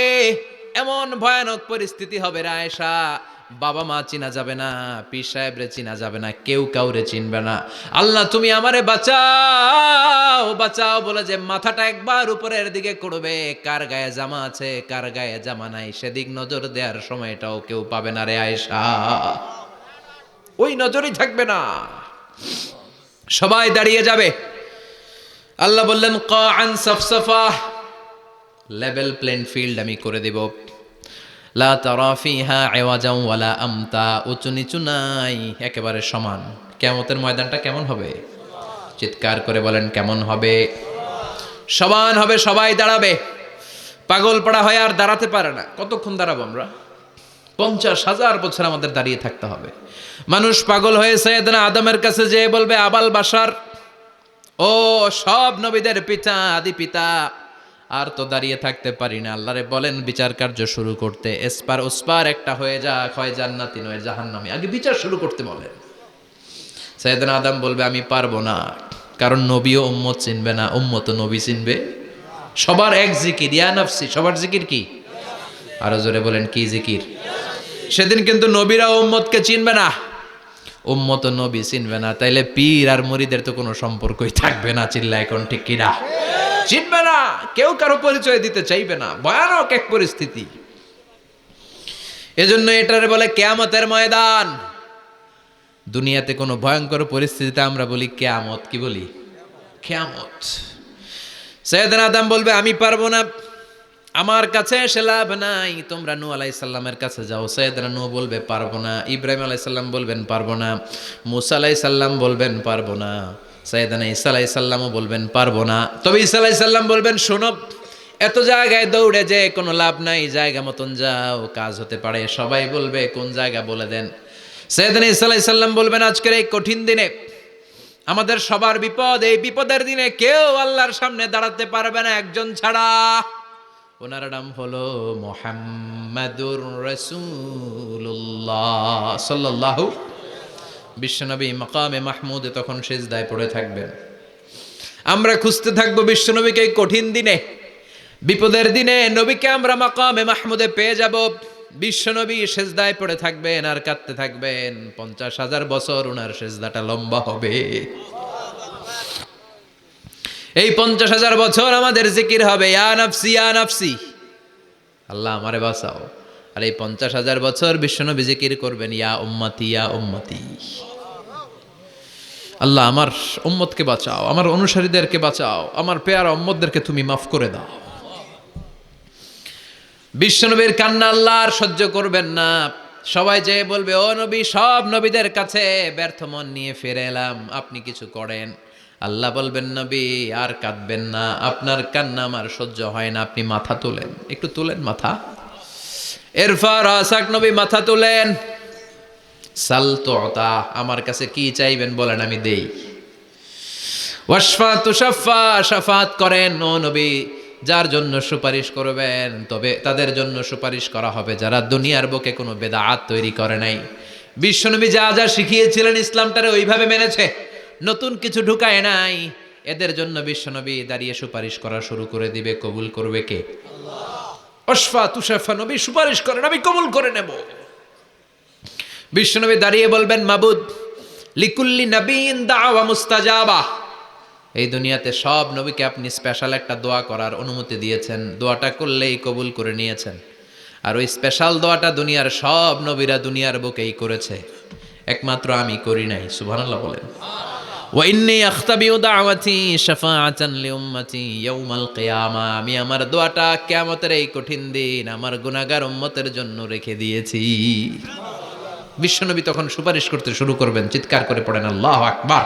এমন ভয়ানক পরিস্থিতি হবে রে আয়েশা, বাবা মা চিনা যাবে না, পীর সাহেব রে চিনা যাবে না, কেউ কাউরে চিনবে না। আল্লাহ তুমি আমারে বাঁচাও বাঁচাও বলে যে মাথাটা একবার উপরের দিকে করবে, কার গায়ে জামা আছে কার গায়ে জামা নাই সেদিক নজর দেওয়ার সময়টাও কেউ পাবে না রে আয়েশা, ওই নজরই থাকবে না, সবাই দাঁড়িয়ে যাবে। আল্লাহ বললেন কাআন সাফসাফা, লেভেল প্লেন ফিল্ড আমি করে দেব, লা তারা ফিহা ইওয়াজান ওয়ালা আমতা, উঁচু নিচু নাই, একেবারে সমান। কিয়ামতের ময়দানটা কেমন হবে? চিৎকার করে বলেন কেমন হবে? সমান হবে, সবাই দাঁড়াবে। পাগল পাড়া হয়ে আর দাঁড়াতে পারে না। কতক্ষণ দাঁড়াবো আমরা? 50,000 বছর আমাদের দাঁড়িয়ে থাকতে হবে। মানুষ পাগল হয়ে সাইয়েদনা আদমের কাছে যেয়ে বলবে আবাল বাশার, ও সব নবীদের পিতা আদি পিতা, আর তো দাঁড়িয়ে থাকতে পারি না, আল্লাহরে বলেন বিচার কার্য শুরু করতে, এসপার ওসপার একটা হয়ে যাক, হয় জান্নাতি নয় জাহান্নামী, আগে বিচার শুরু করতে বলেন। সাইয়েদনা আদম বলবে আমি পারবো না, কারণ নবীও উম্মত চিনবে না, উম্মত নবী চিনবে। সবার এক জিকির ইয়া নাফসি, সবার জিকির কি? আরো জোরে বলেন কি জিকির? সেদিন কিন্তু নবীরা উম্মতকে চিনবে না, উম্মত নবী চিনবে না, তাইলে পীর আর মুরিদের তো কোনো সম্পর্কই থাকবে না। চিল্লা এখন ঠিক কিনা? চিনবে না, কেউ কারো পরিচয় দিতে চাইবে না, ভয়ানক এক পরিস্থিতি। এজন্য এটারে বলে কিয়ামতের ময়দান। দুনিয়াতে কোনো ভয়ঙ্কর পরিস্থিতিতে আমরা বলি কিয়ামত, কি বলি? কিয়ামত। সাইয়েদনা আদম বলবে আমি পারবো না, আমার কাছে এসে লাভ নাই, তোমরা নূহ আলাইহিস সালামের কাছে যাও। সাইয়েদনা নূহ বলবে পারবো না, ইব্রাহিম আলাইহিস সালাম বলবেন পারবো না, মূসা আলাইহিস সালাম বলবেন পারবো না, সাইয়েদনা ঈসা আলাইহিস সালামও বলবেন পারবো না। তবে ঈসা আলাইহিস সালাম বলবেন শোনো, এত জায়গায় দৌড়ে যে কোনো লাভ নাই, জায়গা মতন যাও, কাজ হতে পারে। সবাই বলবে কোন জায়গা বলে দেন। সাইয়েদনা ঈসা আলাইহিস সালাম বলবেন আজকের এই কঠিন দিনে আমাদের সবার বিপদ, এই বিপদের দিনে কেউ আল্লাহর সামনে দাঁড়াতে পারবে না একজন ছাড়া, ওনার নাম হলো মুহাম্মাদুর রাসূলুল্লাহ সাল্লাল্লাহু। বিশ্বনবী মাকামে মাহমুদে তখন সিজদায় পড়ে থাকবেন, আমরা খুঁজতে থাকবো বিশ্বনবীকে। এই কঠিন দিনে, বিপদের দিনে নবীকে আমরা মাকামে মাহমুদে পেয়ে যাব। বিশ্বনবী সিজদায় পড়ে থাকবেন আর কাঁদতে থাকবেন, 50,000 বছর ওনার সিজদাটা লম্বা হবে। এই 50,000 বছর আমাদের জিকির হবে ইয়া নাফসি ইয়া নাফসি, আল্লাহ আমারে বাঁচাও। আর এই 50,000 বছর বিশ্বনবী জিকির করবেন ইয়া উম্মতি ইয়া উম্মতি, আল্লাহ আমার উম্মতকে বাঁচাও, আমার অনুসারীদেরকে বাঁচাও, আমার পেয়ারা উম্মতদেরকে তুমি মাফ করে দাও। বিশ্বনবীর কান্না আল্লাহ আর সহ্য করবেন না। সবাই যেয়ে বলবে ও নবী, সব নবীদের কাছে ব্যর্থ মন নিয়ে ফিরে এলাম, আপনি কিছু করেন। আল্লাহ বলবেন নবী আর কাঁদবেন না, আপনার কান্না আমার সহ্য হয় না, আপনি মাথা তোলেন, একটু তোলেন মাথা। এরপর আসাক নবী মাথা তোলেন, সাল তুতা, আমার কাছে কি চাইবেন বলেন আমি দেই। ওয়াশফা তুশাফা, শাফাত করেন ও নবী, যার জন্য সুপারিশ করবেন তবে তাদের জন্য সুপারিশ করা হবে যারা দুনিয়ার বুকে কোনো বেদাত তৈরি করে নাই। বিশ্বনবী যা যা শিখিয়েছিলেন ইসলামটারে ওইভাবে মেনেছে, নতুন কিছু ঢুকায় নাই, এদের জন্য বিশ্বনবী দাঁড়িয়ে সুপারিশ করা শুরু করে দিবে। কবুল করবে কে? আল্লাহ। ওয়াশফা তুশাফা, নবী সুপারিশ করেন, আমি কবুল করে নেব। বিশ্বনবী দাঁড়িয়ে বলবেন মাবুদ লিকুল্লি নবীন দাওয়া মুস্তাজাবা, এই দুনিয়াতে সব নবীকে আপনি স্পেশাল একটা দোয়া করার অনুমতি দিয়েছেন, দোয়াটা করলেই কবুল করে নিয়েছেন। আর ওই স্পেশাল দোয়াটা দুনিয়ার সব নবীরা দুনিয়ার বুকেই করেছে, একমাত্র আমি করি নাই। সুবহানাল্লাহ বলেন। ওয়া ইন্নী আখতাবিউ দাওয়াতি শাফাআতান লিউম্মতি ইয়াউমাল কিয়ামা, আমি আমার দোয়াটা কিয়ামতের এই কঠিন দিন আমার গুনাহগার উম্মতের জন্য রেখে দিয়েছি। বিশ্বনবী তখন সুপারিশ করতে শুরু করবেন, চিৎকার করে পড়েন আল্লাহু আকবার।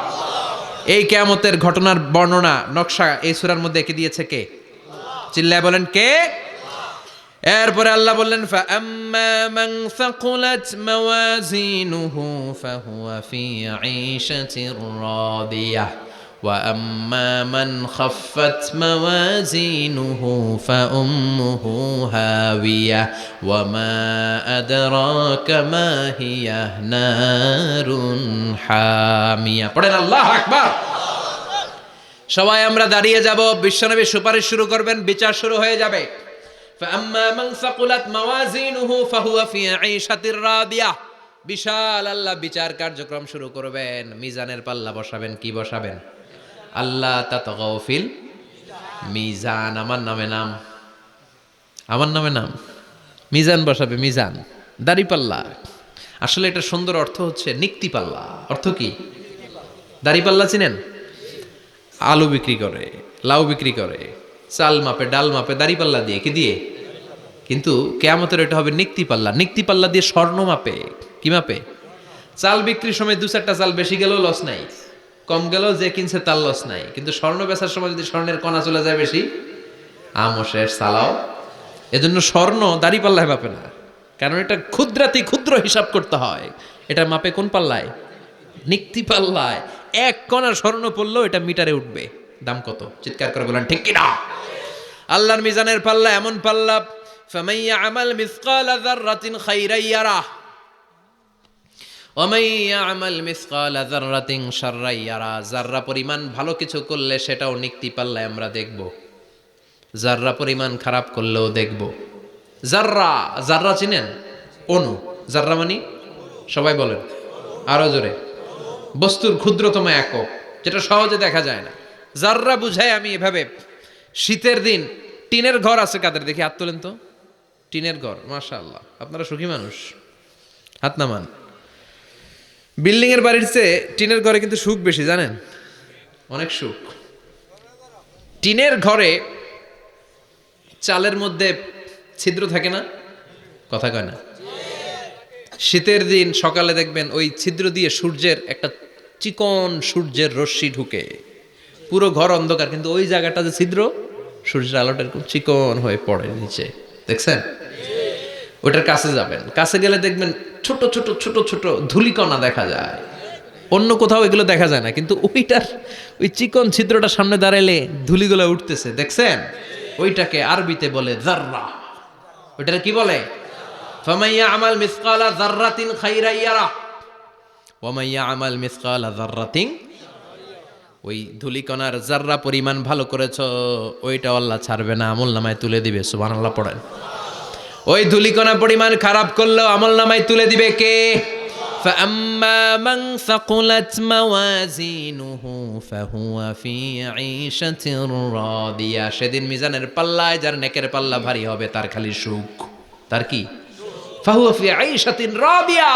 এই কিয়ামতের ঘটনার বর্ণনা নকশা এই সূরার মধ্যে এঁকে দিয়েছে কে? চিল্লায় বলেন কে? এরপরে আল্লাহ বললেন ফাআম্মা মান সাকুলাত মাওয়াজিনুহু ফাহুয়া ফি ঈশাতির রাদিয়াহ ওয়া আম্মা মান খাফফাত মাওয়াজিনুহু ফাউম্মুহু হাওিয়াহ ওয়া মা আদরাকা মা হিয়া নারুন হামিয়া। পড়েন আল্লাহু আকবার। সবাই আমরা দাঁড়িয়ে যাব, বিশ্বনবী সুপারিশ শুরু করবেন, বিচার শুরু হয়ে যাবে। ফাআম্মা মান সাকুলাত মাওয়াজিনুহু ফাহুয়া ফি আইশাতির রাদিয়াহ। বিশাল আল্লাহ বিচার কার্যক্রম শুরু করবেন, মিজানের পাল্লা বসাবেন। কি বসাবেন? আল্লাহ তাতগাউ ফিল মিজান। আমার নামে নাম, আমার নামে নাম। মিজান বসাবে, মিজান দাড়ি পাল্লা। আসলে এটা সুন্দর অর্থ হচ্ছে নিক্তি পাল্লা। অর্থ কি? দাড়ি পাল্লা চিনেন? আলু বিক্রি করে, লাউ বিক্রি করে, চাল মাপে, ডাল মাপে, দাড়ি পাল্লা দিয়ে। কি দিয়ে? কিন্তু কেয়ামতের এটা হবে নিক্তি পাল্লা। নিক্তি পাল্লা দিয়ে স্বর্ণ মাপে। কি মাপে? চাল বিক্রির সময় দু চারটা চাল বেশি গেলেও লস নাই, কম গেলেও যে কিনছে তার লস নাই। কিন্তু স্বর্ণ বেচার সময় যদি স্বর্ণের কণা চলে যায় বেশি, আমও শেষ, সালাও। এজন্য স্বর্ণ দাড়ি পাল্লায় মাপে না, কারণ এটা ক্ষুদ্রাতি ক্ষুদ্র হিসাব করতে হয়। এটা মাপে কোন পাল্লায়? নিক্তি পাল্লায়। এক কণা স্বর্ণ পড়লেও এটা মিটারে উঠবে। দাম কত? চিৎকার করে বলেন ঠিক কিনা? আল্লাহর মিজানের পাল্লা এমন পাল্লা, ফামান ইয়ামাল মিসকালা যাররাতিন খাইরান ইয়ারাহ ওয়া মান ইয়ামাল মিসকালা যাররাতিন শাররান ইয়ারাহ। যাররা পরিমাণ ভালো কিছু করলে সেটাও নিক্তি পাল্লায় আমরা দেখব, যাররা পরিমাণ খারাপ করলেও দেখব। যাররা, যাররা চিনেন? অণু। যাররা মানে সবাই বলেন আরো জোরে। বস্তুর ক্ষুদ্রতম একক, যেটা সহজে দেখা যায় না। যাররা বুঝায় আমি এভাবে, শীতের দিন টিনের ঘর আছে কাদের? দেখি হাত তোলেন তো। টিনের ঘর, মাশাআল্লাহ, আপনারা সুখী মানুষ, হাত নামান। বিল্ডিং এর বাড়ির চেয়ে টিনের ঘরে কিন্তু সুখ বেশি, জানেন? অনেক সুখ। টিনের ঘরে চালের মধ্যে ছিদ্র থাকে না? কথা কয় না? শীতের দিন সকালে দেখবেন ওই ছিদ্র দিয়ে সূর্যের একটা চিকন সূর্যের রশ্মি ঢুকে, পুরো ঘর অন্ধকার, কিন্তু ওই জায়গাটা যে ছিদ্র, সূর্যের আলোটা এরকম চিকন হয়ে পড়ে নিচে, দেখছেন? ওটার কাছে যাবেন, কাছে গেলে দেখবেন ছোট ছোট ছোট ছোট ধূলিকণা দেখা যায়। অন্য কোথাও এগুলো দেখা যায় না, কিন্তু ওইটার ওই চিকন ছিদ্রটা সামনে দাঁড়াইলে ধূলিগুলো উঠতেছে, দেখছেন? ওইটাকে আরবিতে বলে যাররা। ওইটার কি বলে? ফামান ইয়ামাল মিসকালা যাররাতিন খাইরান ইয়ারাহ ওয়া মান ইয়ামাল মিসকালা যাররাতিন। ওই ধূলিকণার যাররা পরিমাণ ভালো করেছো, ওইটা আল্লাহ ছাড়বে না, আমলনামায় তুলে দিবে। সুবহানাল্লাহ পড়েন। ওই ধূলিকণা পরিমাণ খারাপ করলেও আমলনামায় তুলে দিবে কে? ফাআম্মা মান সাকুলাত মাওয়াজিনুহু ফাহুয়া ফি আইশাতির রাদিয়া। সেদিন মিজানের পাল্লায় যার নেকের পাল্লা ভারী হবে, তার খালি সুখ। তার কি? ফাহুয়া ফি আইশাতিন রাদিয়া।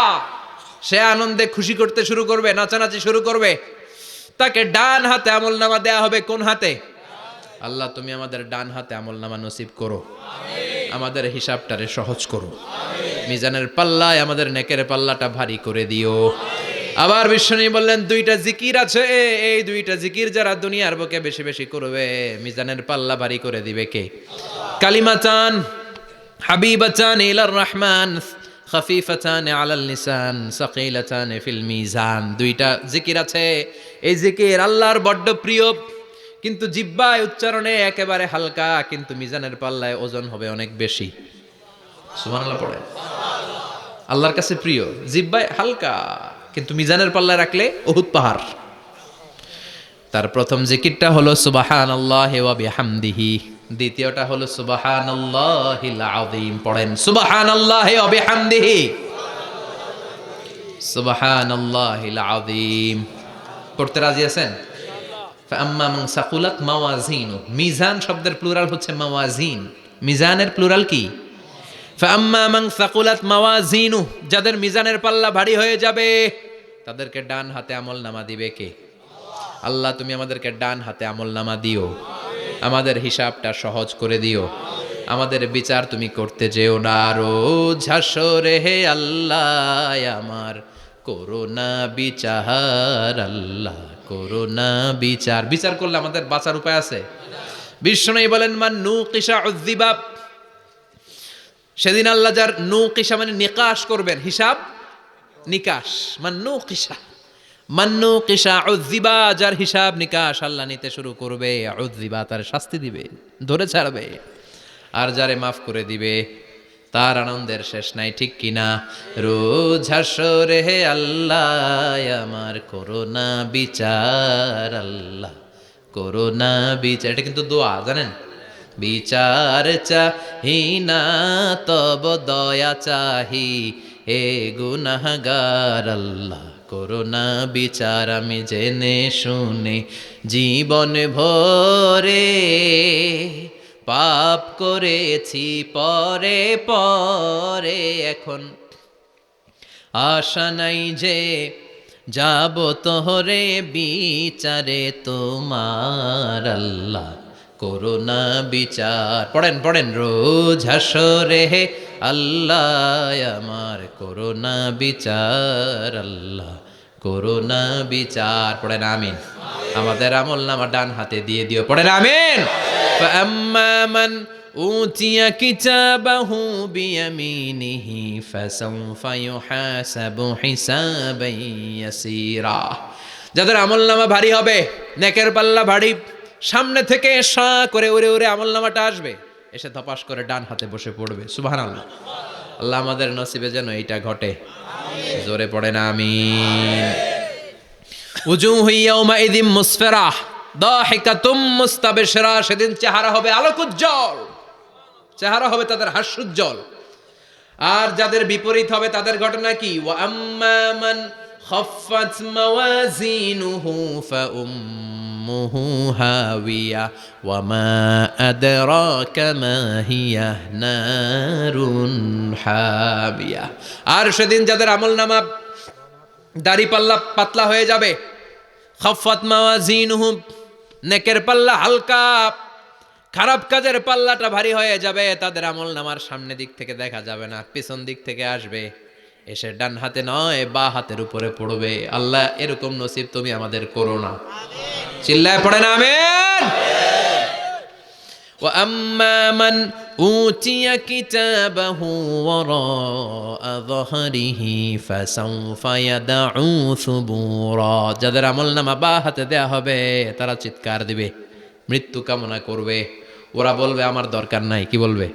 সে আনন্দে খুশি করতে শুরু করবে, নাচানাচি শুরু করবে। তাকে ডান হাতে আমলনামা দেয়া হবে। কোন হাতে? আল্লাহ তুমি আমাদের ডান হাতে আমলনামা নসিব করো, আমাদের হিসাবটারে সহজ করো, মিজানের পাল্লায় আমাদের নেকের পাল্লাটা ভারী করে দিও। আবার বিশ্বনবী বললেন, দুইটা জিকির আছে, এই দুইটা জিকির যারা দুনিয়ার বুকে বেশি বেশি করবে, মিজানের পাল্লা ভারী করে দিবে কে? কালিমাতান হাবিবাতান ইলার রহমান খাফিফাতান আলাল লিসান সাকিলাতান ফিল মিজান। দুইটা জিকির আছে, এই জিকির আল্লাহর বড্ড প্রিয়, কিন্তু জিহ্বায় উচ্চারণে একেবারে হালকা, কিন্তু মিজানের পাল্লায় ওজন হবে অনেক বেশি। সুবহানাল্লাহ পড়ে। আল্লাহর কাছে প্রিয়, জিহ্বায় হালকা, কিন্তু মিজানের পাল্লায় রাখলে উহুদ পাহাড়। তার প্রথম জিকিরটা হলো সুবহানাল্লাহি ওয়া বিহামদিহি, দ্বিতীয়টা হলো সুবহানাল্লাহিল আযীম। পড়েন সুবহানাল্লাহি ওয়া বিহামদিহি, সুবহানাল্লাহিল আযীম। পড়তে রাজি আছেন? ফাআম্মা মান সাকুলাত মাওয়াজিনু। মিজান শব্দের প্লুরাল হচ্ছে মাওয়াজিন। মিজানের প্লুরাল কি? ফাআম্মা মান সাকুলাত মাওয়াজিনু। যাদের মিজানের পাল্লা ভারী হয়ে যাবে, তাদেরকে ডান হাতে আমলনামা দিবে কে? আল্লাহ তুমি আমাদেরকে ডান হাতে আমলনামা দিও, আমাদের হিসাবটা সহজ করে দিও, আমাদের বিচার তুমি করতে যেও না। রোজ হাসরে হে আল্লাহ আমার করোনা বিচার, আল্লাহ করোনা বিচার। বিচার করলে আমাদের বাঁচার উপায় আছে? বিষ্ণু বলেন, মান নুকিশা উযযিবা। সেদিন আল্লাহ যার নুকিশা মানে নিকাশ করবেন, হিসাব নিকাশ। মান নুকিশা উযযিবা, যার হিসাব নিকাশ আল্লাহ নিতে শুরু করবে, উযযিবা তার শাস্তি দিবে, ধরে ছাড়বে। আর যারে মাফ করে দিবে তার আনন্দের শেষ নাই, ঠিক কিনা? রোজ হাসরে হে আল্লাহ আমার করোনা বিচার, আল্লাহ করোনা বিচার। এটা কিন্তু দোয়া, জানেন? বিচার চাহি না তব দয়া চাহি, হে গুনাহগার আল্লাহ করো না বিচার। আমি জেনে শুনে জীবন ভরে পাপ করেছি পরে পরে, এখন আশা নাই যে যাব তোহরে বিচারে তোমার। আল্লাহ করুণা বিচার। পড়েন পড়েন, রোজ হাসরে হে আল্লাহ আমার করুণা বিচার, আল্লাহ করুণা বিচার। পড়েন আমিন। আমাদের আমল নামা ডান হাতে দিয়ে দিও, পড়েন আমিন। فأما من أوتي كتابه بيمينه فسوف يحاسب حسابا يسيرا। যাদের আমল নামা ভারী হবে, নেকের পাল্লা ভারী, সামনে থেকে সা করে উড়ে উড়ে আমল নামাটা আসবে, এসে ধপাস করে ডান হাতে বসে পড়বে। সুবহানাল্লাহ। আল্লাহ আমাদের নসিবে যেন এইটা ঘটে। জোরে পড়েন আমিন। উজুহু ইয়াউমাইযিন মুসফিরা দাহিকাতুম মুস্তাবশিরা। সেদিন চেহারা হবে আলোকোজ্জ্বল, চেহারা হবে তাদের হাস্যোজ্জ্বল। আর যাদের বিপরীত হবে তাদের ঘটনা কি? ওয়া আম্মা মান খাফফাত মাওয়াজিনুহু ফাউম্মুহু হাওিয়া ওয়া মা আদরাকা মা হিয়া নারুন হামিয়া। আর সেদিন যাদের আমলনামা দাড়ি পাল্লা পাতলা হয়ে যাবে, খাফফাত মাওয়াজিনুহু নেকের পাল্লা হালকা, খারাপ কাজের পাল্লাটা ভারী হয়ে যাবে, তাদের আমল নামার সামনে দিক থেকে দেখা যাবে না, পিছন দিক থেকে আসবে, এসে ডান হাতে নয় বা হাতের উপরে পড়বে। আল্লাহ এরকম নসিব তুমি আমাদের করো না। চিল্লায় পড়েন আমিন। ওয়া আম্মা মান উতিয়া কিতাবাহু ওয়ারা যহরিহি ফাসাউফা ইয়াদউ সুবুরা। যাদের আমল নামা বা হাতে দেয়া হবে তারা চিৎকার দিবে, মৃত্যু কামনা করবে। ওরা বলবে আমার দরকার নাই, কি বলবে?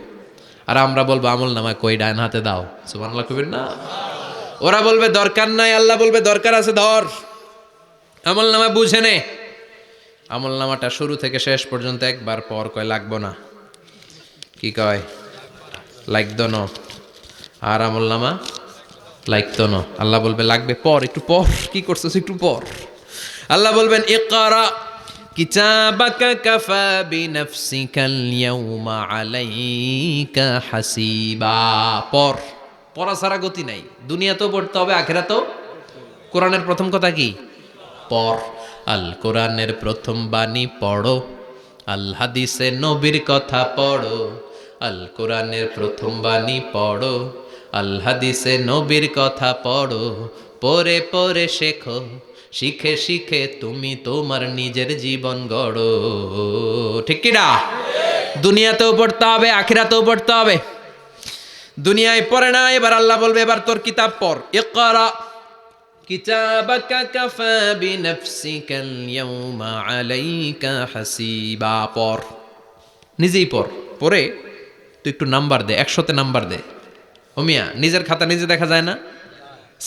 আর আমরা বলবো আমল নামা কই, ডান হাতে দাও। সুবহানাল্লাহ কবির না। ওরা বলবে দরকার নাই, আল্লাহ বলবে দরকার আছে, ধর আমল নামা বুঝে নে। আমল নামাটা শুরু থেকে শেষ পর্যন্ত একবার পর কয় লাগবো না, কি কয়? লাগতো না। আর আমল নামা লাগতো না, আল্লাহ বলবে লাগবে পর, একটু পর, কি করছিস একটু পর। আল্লাহ বলবেন ইকরা কিতাবাকা কাফা বিনাফসিকাল ইয়াউমা আলাইকা হাসিবা। পর, পড়া ছাড়া গতি নাই। দুনিয়াতেও পড়তে হবে, আখিরাতেও। কোরআনের প্রথম কথা কি? পর। আল কোরআনের প্রথম বাণী পড়ো, আল হাদিসে নবীর কথা পড়ো। আল কোরআনের প্রথম বাণী পড়ো, আল হাদিসে নবীর কথা পড়ো। পড়ে পড়ে শেখো, শিখে শিখে তুমি তোমার নিজের জীবন গড়ো। ঠিক কি না? দুনিয়াতেও পড়তে হবে, আখিরাতেও পড়তে হবে। দুনিয়ায় পড়ে না, এবার আল্লাহ বলবে এবার তোর কিতাব পড়। ইকরা কিতাবাকা কাফা বিনাফসিকাল ইয়াউমা আলাইকা হাসিবা। পড়, নিজেই পড়। পড়ে তুই একটু নাম্বার দে, 100তে নাম্বার দে। ও মিয়া, নিজের খাতা নিজে দেখা যায় না?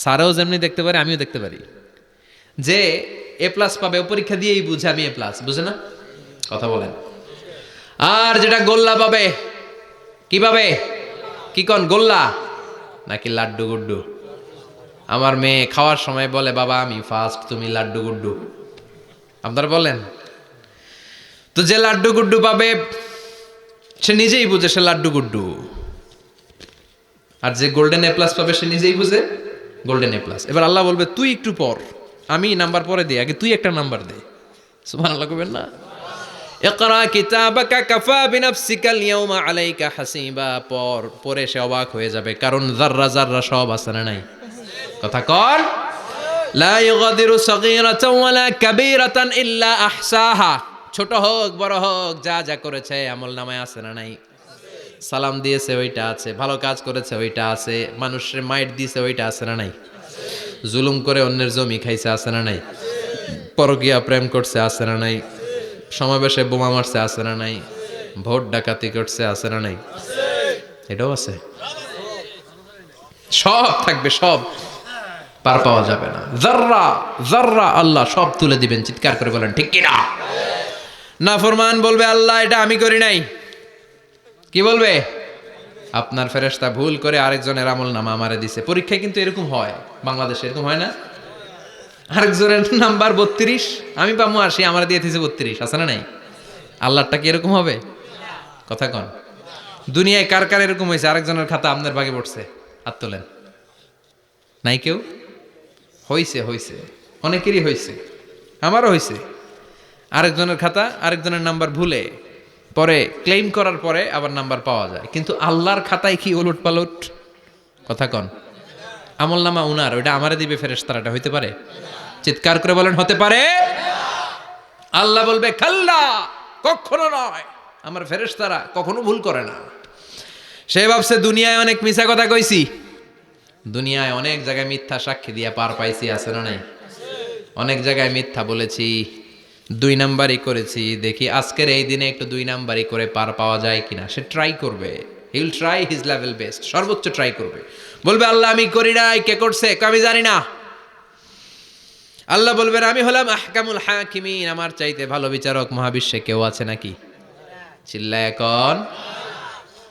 স্যারও যেমনি দেখতে পারে, আমিও দেখতে পারি। যে এ প্লাস পাবে ও পরীক্ষা দিয়েই বুঝে আমি এ প্লাস, বুঝে না? কথা বলেন। আর যেটা গোল্লা পাবে, কি পাবে? কি কন, গোল্লা নাকি লাড্ডু গুড্ডু? আমার মেয়ে খাওয়ার সময় বলে বাবা আমি ফার্স্ট, তুমি লাড্ডু গুড্ডু। আপনারা বলেন তো, যে লাড্ডু গুড্ডু পাবে সে নিজেই বুঝে সে লাড্ডু গুড্ডু। আর যে গোল্ডেন এ প্লাস পাবে সে নিজেই বুঝে গোল্ডেন এ প্লাস। এবার আল্লাহ বলবে তুই একটু পর, আমি নাম্বার পরে দিই, আগে তুই একটা নাম্বার দে। সুবহানাল্লাহ কইবেন না? ইকরা কিতাবাকা কাফা বিনাফসিকাল ইয়াউমা আলাইকা হাসিবা। পর, পরে সে অবাক হয়ে যাবে, কারণ যাররা যাররা সব আছে না নাই? কথা কর। লা ইউগাদিরু সাগীরাতান ওয়ালা কাবীরাতান ইল্লা আহসাহা। ছোট হোক বড় হোক, যা যা করেছে আমলনামায় আছে না নাই? সালাম দিয়েছে ওইটা আছে, ভালো কাজ করেছে ওইটা আছে, মানুষের মাইট দিয়েছে ওইটা আছে না নাই? জুলুম করে অন্যের জমি খাইছে আছে না নাই? পরকীয়া প্রেম করছে আছে না নাই? সমাবেশে বোমা মারছে আছে না নাই? ভোট ডাকাতি করছে আছে না নাই? এটাও আছে। সব থাকবে, সব পার পাওয়া যাবে না। যাররা যাররা আল্লাহ সব তুলে দিবেন। চিৎকার করে বলেন ঠিক কিনা? নাফরমান বলবে আল্লাহ এটা আমি করি নাই, কি বলবে? আপনার ফেরেশতা ভুল করে আরেকজনের আমল নামা আমারে দিছে। পরীক্ষায় কিন্তু এরকম হয়, বাংলাদেশে এরকম হয় না? আরেকজনের নাম্বার 32, আমি পামু 80, আমার দিয়ে দিয়েছে 32, আছে না নাই? আল্লাহরটা কি এরকম হবে? কথা কন। দুনিয়ায় কার কার এরকম হয়েছে আরেকজনের খাতা আপনার ভাগে পড়ছে? হাত তোলেন। নাই কেউ? হইছে, হইছে, অনেকেরই হয়েছে, আমারও হয়েছে। আরেকজনের খাতা আরেকজনের নাম্বার ভুলে পরে ক্লেম করার পরে আবার নাম্বার পাওয়া যায়, কিন্তু আল্লাহর খাতায় কি ওলট পালট? কথা কন। আমল নামা উনার, ওইটা আমারে দিবে ফেরেশতারা, এটা হইতে পারে? চিৎকার করে বলেন হতে পারে? আল্লাহ বলবে খাল্লা, কখনো নয়, আমার ফেরেশতারা কখনো ভুল করে না। সে ভাবছে দুনিয়ায় অনেক মিছা কথা কইছি, দুনিয়ায় অনেক জায়গায় মিথ্যা সাক্ষী দিয়া পার পাইছি, আছে না নাই? অনেক জায়গায় মিথ্যা বলেছি, 2 নাম্বারই করেছি, দেখি আজকের এই দিনে একটু 2 নাম্বারই করে পার পাওয়া যায় কিনা। সে ট্রাই করবে, he will try his level best, সর্বোচ্চ ট্রাই করবে। বলবে আল্লাহ আমি করি নাই, কে করছে? আমি জানি না। আল্লাহ বলবেন আমি হলাম আহকামুল হাকিমিন, আমার চাইতে ভালো বিচারক মহাবিশ্বে কেউ আছে নাকি? চিল্লায় এখন।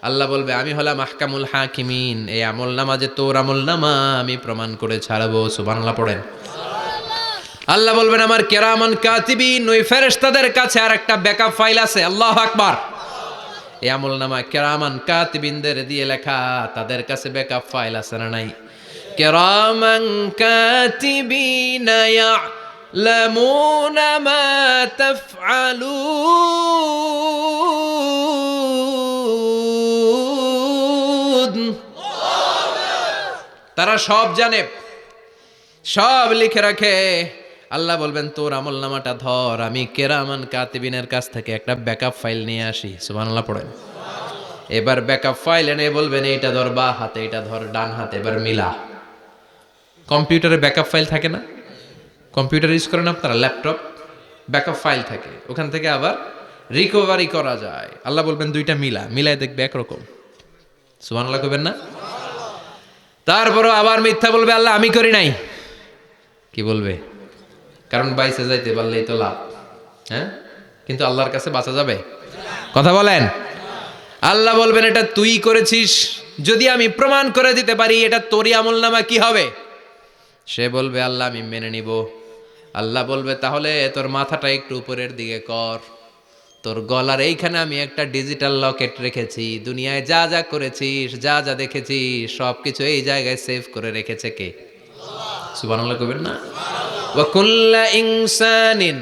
আল্লাহ বলবে আমি হলাম আহকামুল হাকিমিন, এই আমল নামা যে তোর আমল নামা আমি প্রমাণ করে ছাড়বো। সুবহানাল্লাহ পড়েন। আল্লাহ বলবেন আমার কেরামান কাতিবিন, ওই ফেরেশতাদের কাছে আর একটা ব্যাকআপ ফাইল আছে। আল্লাহু আকবার। এই আমল নামা কেরামান কাতিবিনদের দিয়ে লেখা, তাদের কাছে ব্যাকআপ ফাইল আছে না নাই? কেরামান কাতিবিনা ইয়ালামুনা মা তাফআলুন, তারা সব জানে, সব লিখে রাখে। আল্লাহ বলবেন তোর আমল নামাটা ধর, আমি কেরামান কাতিবিনের কাছ থেকে একটা ব্যাকআপ ফাইল নিয়ে আসি। সুবহানাল্লাহ পড়েন। এবার ব্যাকআপ ফাইল এনে বলবেন এইটা ধর বা হাতে, এটা ধর ডান হাতে, এবার মিলা। কম্পিউটারে ব্যাকআপ ফাইল থাকে না? কম্পিউটার ইউজ করেন আপনারা, ল্যাপটপ, ব্যাকআপ ফাইল থাকে, ওখান থেকে আবার রিকভারি করা যায়। আল্লাহ বলবেন দুইটা মিলা, মিলায় দেখবে একরকম। সুবহানাল্লাহ কইবেন না? তারপরও আবার মিথ্যা বলবে আল্লাহ আমি করি নাই। কি বলবে? কারণ বাইসে যাইতে পারলেই তো লাভ, হ্যাঁ? কিন্তু আল্লাহর কাছে বাঁচা যাবে? কথা বলেন। আল্লাহ বলবেন এটা তুই করেছিস, যদি আমি প্রমাণ করে দিতে পারি এটা তোরই আমল নামা, কি হবে? সে বলবে আল্লাহ আমি মেনে নিব। আল্লাহ বলবে তাহলে তোর মাথাটা একটু উপরের দিকে কর, তোর গলার এইখানে আমি একটা ডিজিটাল লকেট রেখেছি, দুনিয়ায় যা যা করেছিস, যা যা দেখেছিস সব কিছু এই জায়গায় সেভ করে রেখেছে কে? সুবহানাল্লাহ কইবেন না? ওয়া কুল্লা ইনসানিন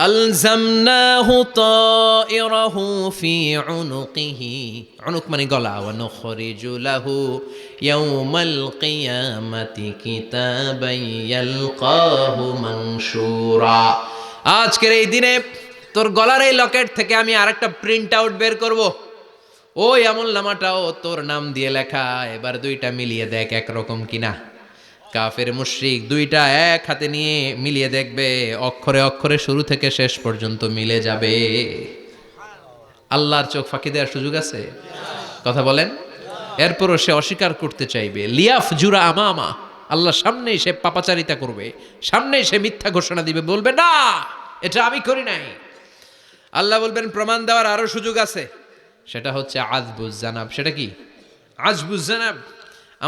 আলজামনাহু তাইরাহু ফি উনুকিহি, উনুক মানে গলা, ওয়া নুখরিজু লাহু ইয়াউমাল কিয়ামাতি কিতাবান ইয়ালকাহু মানশুরা। আজকের এই দিনে তোর গলার এই লকেট থেকে আমি আরেকটা প্রিন্ট আউট বের করব, ওই আমল নামাটাও তোর নাম দিয়ে লেখা। এবার দুইটা মিলিয়ে দেখ একরকম কিনা। কাফের মুশরিক দুইটা এক হাতে নিয়ে মিলিয়ে দেখবে, অক্ষরে অক্ষরে শুরু থেকে শেষ পর্যন্ত মিলে যাবে। আল্লাহর চোখ ফাঁকি দেওয়ার সুযোগ আছে? কথা বলেন। এরপরও সে অস্বীকার করতে চাইবে। লিয়াফ জুরা আমামা, আল্লাহর সামনেই সে পাপাচারিতা করবে, সামনেই সে মিথ্যা ঘোষণা দিবে, বলবে না এটা আমি করি নাই। আল্লাহ বলবেন প্রমাণ দেওয়ার আরো সুযোগ আছে, সেটা হচ্ছে আজবুজ জানাব। সেটা কি? আজবুজ জানাব।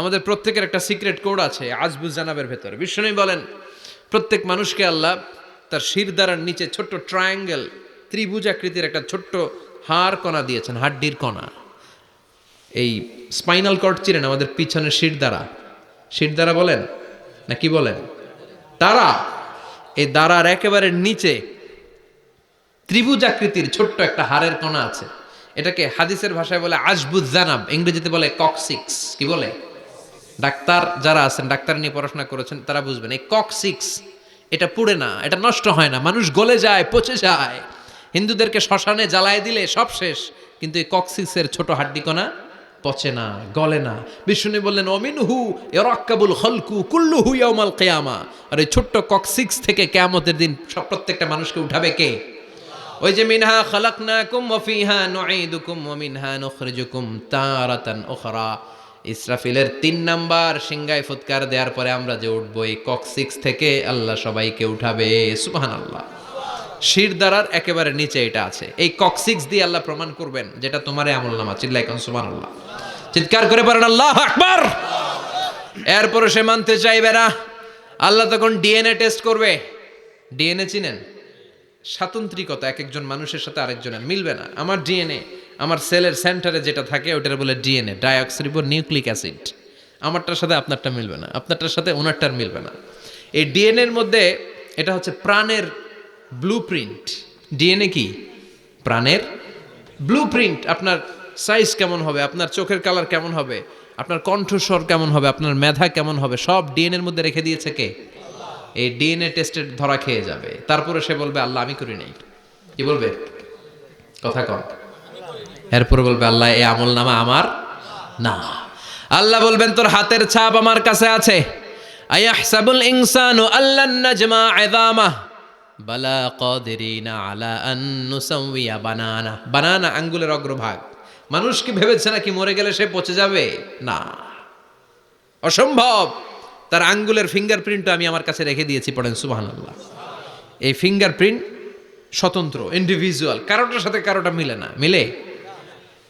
আমাদের প্রত্যেকের একটা সিক্রেট কোড আছে আজবুজ জানাবের ভেতরে। বিষ্ণু বলেন প্রত্যেক মানুষকে আল্লাহ তার শিরদাঁড়ার নিচে ছোট্ট ট্রায়াঙ্গেল, ত্রিভুজ আকৃতির একটা ছোট্ট হাড় কণা দিয়েছেন, হাড্ডির কণা। এই স্পাইনাল কর্ড চিনেন, আমাদের পিছনের শিরদাঁড়া, শিরদাঁড়া বলেন না কি বলেন? তারা, এই দাঁড়ার একেবারে নিচে ত্রিভুজ আকৃতির ছোট্ট একটা হাড়ের কণা আছে। এটাকে হাদিসের ভাষায় বলে আজবুজ জানাব, ইংরেজিতে বলে ককসিক্স। কি বলে? ডাক্তার যারা আছেন, ডাক্তার নিয়ে পড়াশোনা করেছেন তারা বুঝবেন, এই ককসিক্স এটা পুড়ে না, এটা নষ্ট হয় না, মানুষ গলে যায়, পচে যায়। হিন্দুদেরকে শ্মশানে জ্বালায় দিলে সব শেষ, কিন্তু এই ককসিক্সের ছোট হাড্ডি কণা পচে না, গলে না। বিষ্ণু বললেন অমিনহু ইয়ারাক্কাবুল খালকু কুল্লুহু ইয়াউমাল কিয়ামা। আর এই ছোট্ট ককসিক্স থেকে কিয়ামতের দিন সব প্রত্যেকটা মানুষকে উঠাবে কে? ওই যে মিনহা খালাকনাকুম ওয়া ফিহা নুঈদুকুম ওয়া মিনহা নুখরিজুকুম তারাতান উখরা। ইসরাফিলের 3 নাম্বার সিংগায় ফুৎকার দেওয়ার পরে আমরা যে উঠবো, এই ককসিক্স থেকে আল্লাহ সবাইকে উঠাবে। সুবহানাল্লাহ। শিরদাঁড়ার একেবারে নিচে এটা আছে। এই কক্সিক্স দিয়ে আল্লাহ প্রমাণ করবেন যেটা তোমারই আমলনামা। চিল্লাই কোন সুবহানাল্লাহ, চিৎকার করে বলেন আল্লাহু আকবার। এরপরে সে মানতে চাইবে না। আল্লাহ তখন ডিএনএ টেস্ট করবে। ডিএনএ চিনেন? স্বাতন্ত্রিকতা, এক একজন মানুষের সাথে আরেকজনের মিলবে না। আমার ডিএনএ, আমার সেলের সেন্টারে যেটা থাকে ওটার বলে ডিএনএ, ডাইঅক্সিরিবো নিউক্লিক অ্যাসিড। আমারটার সাথে আপনারটা মিলবে না, আপনারটার সাথে ওনারটার মিলবে না। এই ডিএনএর মধ্যে এটা হচ্ছে প্রাণের ব্লু প্রিন্ট। ডিএনএ কি? প্রাণের ব্লু প্রিন্ট। আপনার সাইজ কেমন হবে, আপনার চোখের কালার কেমন হবে, আপনার কণ্ঠস্বর কেমন হবে, আপনার মেধা কেমন হবে, সব ডিএনএর মধ্যে রেখে দিয়েছে কে? এই ডিএনএ টেস্টের ধরা খেয়ে যাবে। তারপরে সে বলবে আল্লাহ আমি করি নাই। কি বলবে? কথা কম। এরপরে বলবে আল্লাহ এই আমল নামা আমার না। আল্লাহ বলবেন তোর হাতের ছাপ আমার কাছে আছে। আয়াহসাবুল ইনসানু আল্লান নাজমা ইযামাহ বালা কাদিরিনা আলা আন নুসাউইয়া বানানা। বানানা আঙ্গুলের অগ্রভাগ। মানুষ কি ভেবেছে নাকি মরে গেলে সে পচে যাবে? না, অসম্ভব। তার আঙ্গুলের ফিঙ্গারপ্রিন্টও আমি আমার কাছে রেখে দিয়েছি। পড়েন সুবহানাল্লাহ। এই ফিঙ্গারপ্রিন্ট স্বতন্ত্র, ইন্ডিভিজুয়াল, কারোটার সাথে কারোটা মিলে না। মিলে?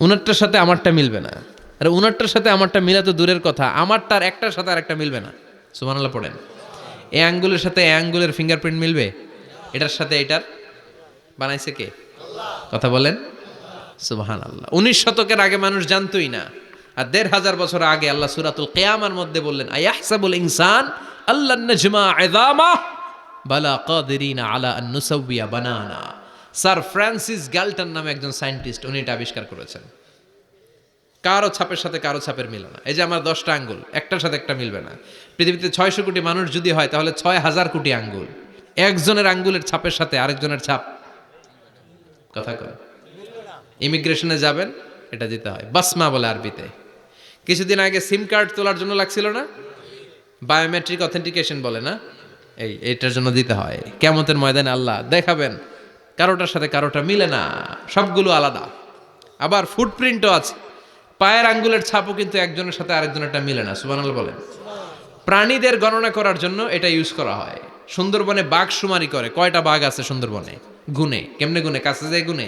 উনারটার সাথে আমারটা মিলবে না। আর উনারটার সাথে আমারটা মিলা তো দূরের কথা, আমারটার একটার সাথে আরেকটা মিলবে না। সুবহানাল্লাহ পড়েন। এই আঙ্গুলের সাথে এই আঙ্গুলের ফিঙ্গারপ্রিন্ট মিলবে? এটার সাথে এটার বানাইছে কে? কথা বলেন সুবহানাল্লাহ। 19 শতকের আগে মানুষ জানতোই না। আর 1500 বছর আগে আল্লাহ সূরাতুল কিয়ামার মধ্যে বললেন আয়াহসাবুল ইনসান আল্লান নাজমা ইযামাহ বালা কাদিরিনা আলা আন নুসাউইয়া বানানা। স্যার ফ্রান্সিস গ্যালটন নামে একজন সায়েন্টিস্ট, উনি এটা আবিষ্কার করেছেন। কারো ছাপের সাথে কারো ছাপের মিলে না। এই যে আমার 10টা আঙ্গুল, একটার সাথে একটা মিলবে না। পৃথিবীতে 600 কোটি মানুষ যদি হয় তাহলে 6000 কোটি আঙ্গুল। একজনের আঙ্গুলের ছাপের সাথে আরেকজনের ছাপ, কথা কয়, ইমিগ্রেশনে যাবেন এটা দিতে হয়, বাসমা বলে আরবিতে। কিছুদিন আগে সিম কার্ড তোলার জন্য লাগছিল না, বায়োমেট্রিক অথেন্টিকেশন বলে না, এইটার জন্য দিতে হয়। কিয়ামতের ময়দানে আল্লাহ দেখাবেন কারোটার সাথে কারোটা মিলে না, সবগুলো আলাদা। আবার ফুটপ্রিন্টও আছে, পায়ের আঙ্গুলের ছাপও কিন্তু একজনের সাথে আরেকজনেরটা মিলে না। সুবহানাল্লাহ বলেন। প্রাণীদের গণনা করার জন্য এটা ইউজ করা হয়। সুন্দরবনে বাঘ শুমারি করে, কয়টা বাঘ আছে সুন্দরবনে গুনে। কেমনে গুনে? কাছে যায় গুনে,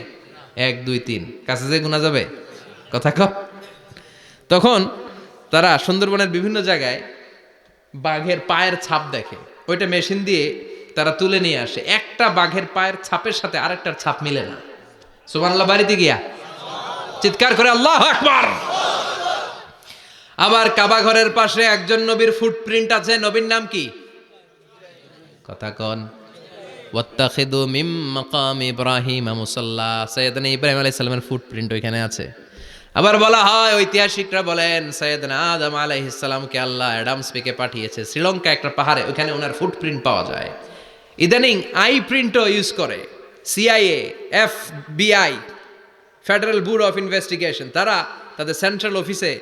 1 2 3, কাছে যায় গুনা যাবে? কথা কও। তখন তারা সুন্দরবনের বিভিন্ন জায়গায় বাঘের পায়ের ছাপ দেখে, ওইটা মেশিন দিয়ে তারা তুলে নিয়ে আসে। একটা বাঘের পায়ের ছাপের সাথে আরেকটার ছাপ মিলে না। সুবহানাল্লাহ বাড়িতে গিয়া চিৎকার করে আল্লাহু আকবার। আবার কাবা ঘরের পাশে একজন নবীর ফুটপ্রিন্ট আছে। নবীর নাম কি? কথা কন। ওয়াত্তাখিদু মিম মাকাম ইব্রাহিম মুসাল্লা। সাইয়েদনা ইব্রাহিম আলাইহিস সালামের ফুটপ্রিন্ট ওইখানে আছে। আবার বলা হয়, ঐতিহাসিকরা বলেন সাইয়েদনা আদম আলাইহিস সালামকে আল্লাহ অ্যাডামস পেকে পাঠিয়েছে শ্রীলঙ্কা একটা পাহাড়ে, ওইখানে ওনার ফুটপ্রিন্ট পাওয়া যায়। ইদানিং আই প্রিন্টও ইউজ করে CIA, FBI, federal bureau of investigation. তারা তাদের সেন্ট্রাল অফিসে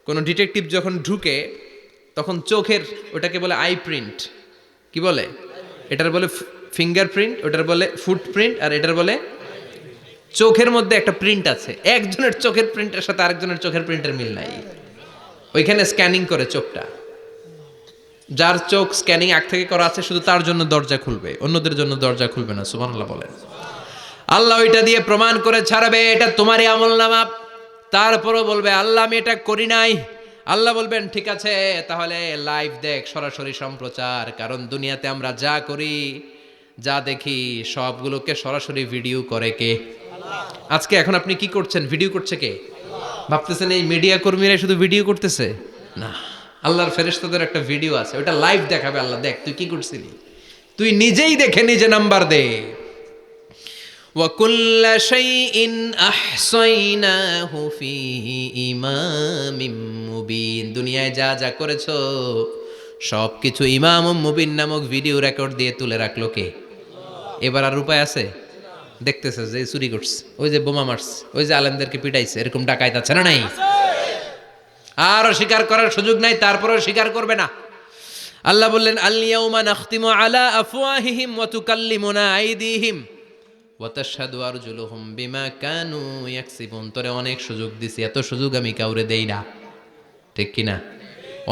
কোনো ডিটেকটিভ যখন ঢুকে তখন চোখের, ওটাকে বলে আই প্রিন্ট। কি বলে? এটার বলে ফিঙ্গারপ্রিন্ট, ওটার বলে ফুটপ্রিন্ট, আর এটার বলে চোখের মধ্যে একটা প্রিন্ট আছে। একজনের চোখের প্রিন্টের সাথে আরেকজনের চোখের প্রিন্টের মিল নাই। ওইখানে স্ক্যানিং করে চোখটা। যার চোখ স্ক্যানিং আগ থেকে করা আছে শুধু তার জন্য দরজা খুলবে, অন্যদের জন্য দরজা খুলবে না। সুবহানাল্লাহ বলেন। আল্লাহ ওইটা দিয়ে প্রমাণ করে ছাড়বে এটা তোমারই আমলনামা। তারপরও বলবে আল্লাহ আমি এটা করি নাই। আল্লাহ বলবেন ঠিক আছে তাহলে লাইভ দেখ, সরাসরি সম্প্রচার। কারণ দুনিয়াতে আমরা যা করি, যা দেখি সবগুলোকে সরাসরি ভিডিও করে কে? আজকে এখন আপনি কি করছেন? ভিডিও করছে কে? ভাবতেছেন এই মিডিয়া কর্মীরা শুধু ভিডিও করতেছে? না, আল্লাহর ফেরেশতাদের একটা ভিডিও আছে, ওটা লাইভ দেখাবে। আল্লাহ দেখ তুই কি করছিলি, তুই নিজেই দেখে নিজে নাম্বার দে। وَكُلَّ شَيْءٍ أَحْصَيْنَاهُ فِي إِمَامٍ مُبِينٍ। দুনিয়ায় যা যা করেছো সব কিছু ইমাম মুবিন নামক ভিডিও রেকর্ড দিয়ে তুলে রাখলো কে? এবার আর উপায় আছে? দেখতেছে যে চুরি করছে, ওই যে বোমা মারছে, ওই যে আলেমদেরকে পিটাইছে, এরকম ডাকাইত আছে না নাই? আরও স্বীকার করার সুযোগ নাই, তারপরেও স্বীকার করবে না। আল্লাহ বললেন আল ইয়াউমা নাখতিমু আলা আফওয়াহিহিম ওয়া তুকাল্লিমুনা আইদিহিম ওয়া তাশহাদু আরজুলুহুম বিমা কানু ইয়াকসিবুন। তোরে অনেক সুযোগ দিছি, এত সুযোগ আমি কাউরে দেই না, ঠিক কি না?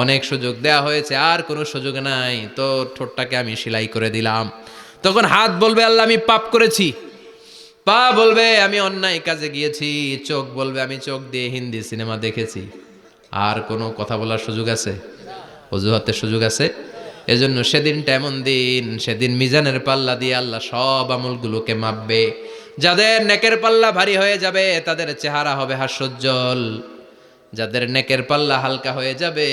অনেক সুযোগ দেয়া হয়েছে, আর কোনো সুযোগ নাই। তোর ঠোঁটটাকে আমি সেলাই করে দিলাম, তখন হাত বলবে আল্লাহ আমি পাপ করেছি, পা বলবে আমি অন্যায় কাজে গিয়েছি, চোখ বলবে আমি চোখ দিয়ে হিন্দি সিনেমা দেখেছি। আর কোনো কথা বলার সুযোগ আছে? অজুহাতের সুযোগ আছে? এজন্য সেদিনটা এমন দিন, সেদিন মিজানের পাল্লা দিয়ে আল্লাহ সব আমলগুলোকে মাপবে। যাদের নেকের পাল্লা ভারী হয়ে যাবে তাদের চেহারা হবে হাস্যোজ্জ্বল, যাদের নেকের পাল্লা হালকা হয়ে যাবে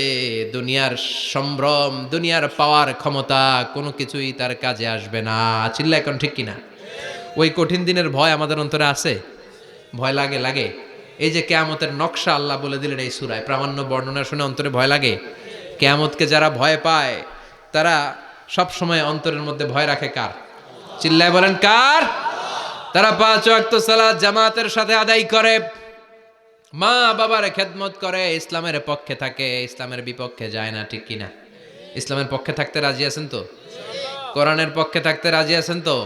দুনিয়ার সম্ভ্রম, দুনিয়ার পাওয়ার ক্ষমতা কোনো কিছুই তার কাজে আসবে না। চিল্লা এখন ঠিক কিনা? ওই কঠিন দিনের ভয় আমাদের অন্তরে আছে? ভয় লাগে? লাগে। এই যে কেয়ামতের নকশা আল্লাহ বলে দিলেন এই সূরায়, প্রামাণ্য বর্ণনা শুনে অন্তরে ভয় লাগে? কেয়ামতকে যারা ভয় পায় তারা সব সময় অন্তরের মধ্যে ভয় রাখে কার? চিল্লায় বলেন কার? তারা 5 ওয়াক্ত সালাত জামাতের সাথে আদায় করে, মা বাবার খেদমত করে, ইসলামের পক্ষে থাকে, ইসলামের বিপক্ষে যায় না। ঠিক কিনা? ইসলামের পক্ষে থাকতে রাজি আছেন তো? কোরআনের পক্ষে থাকতে রাজি আছেন তো?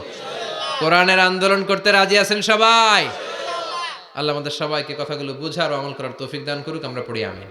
কোরআনের আন্দোলন করতে রাজি আছেন সবাই? আল্লাহ আমাদের সবাইকে কথাগুলো বুঝার ও আমল করার তৌফিক দান করুক। আমরা পড়ি আমিন।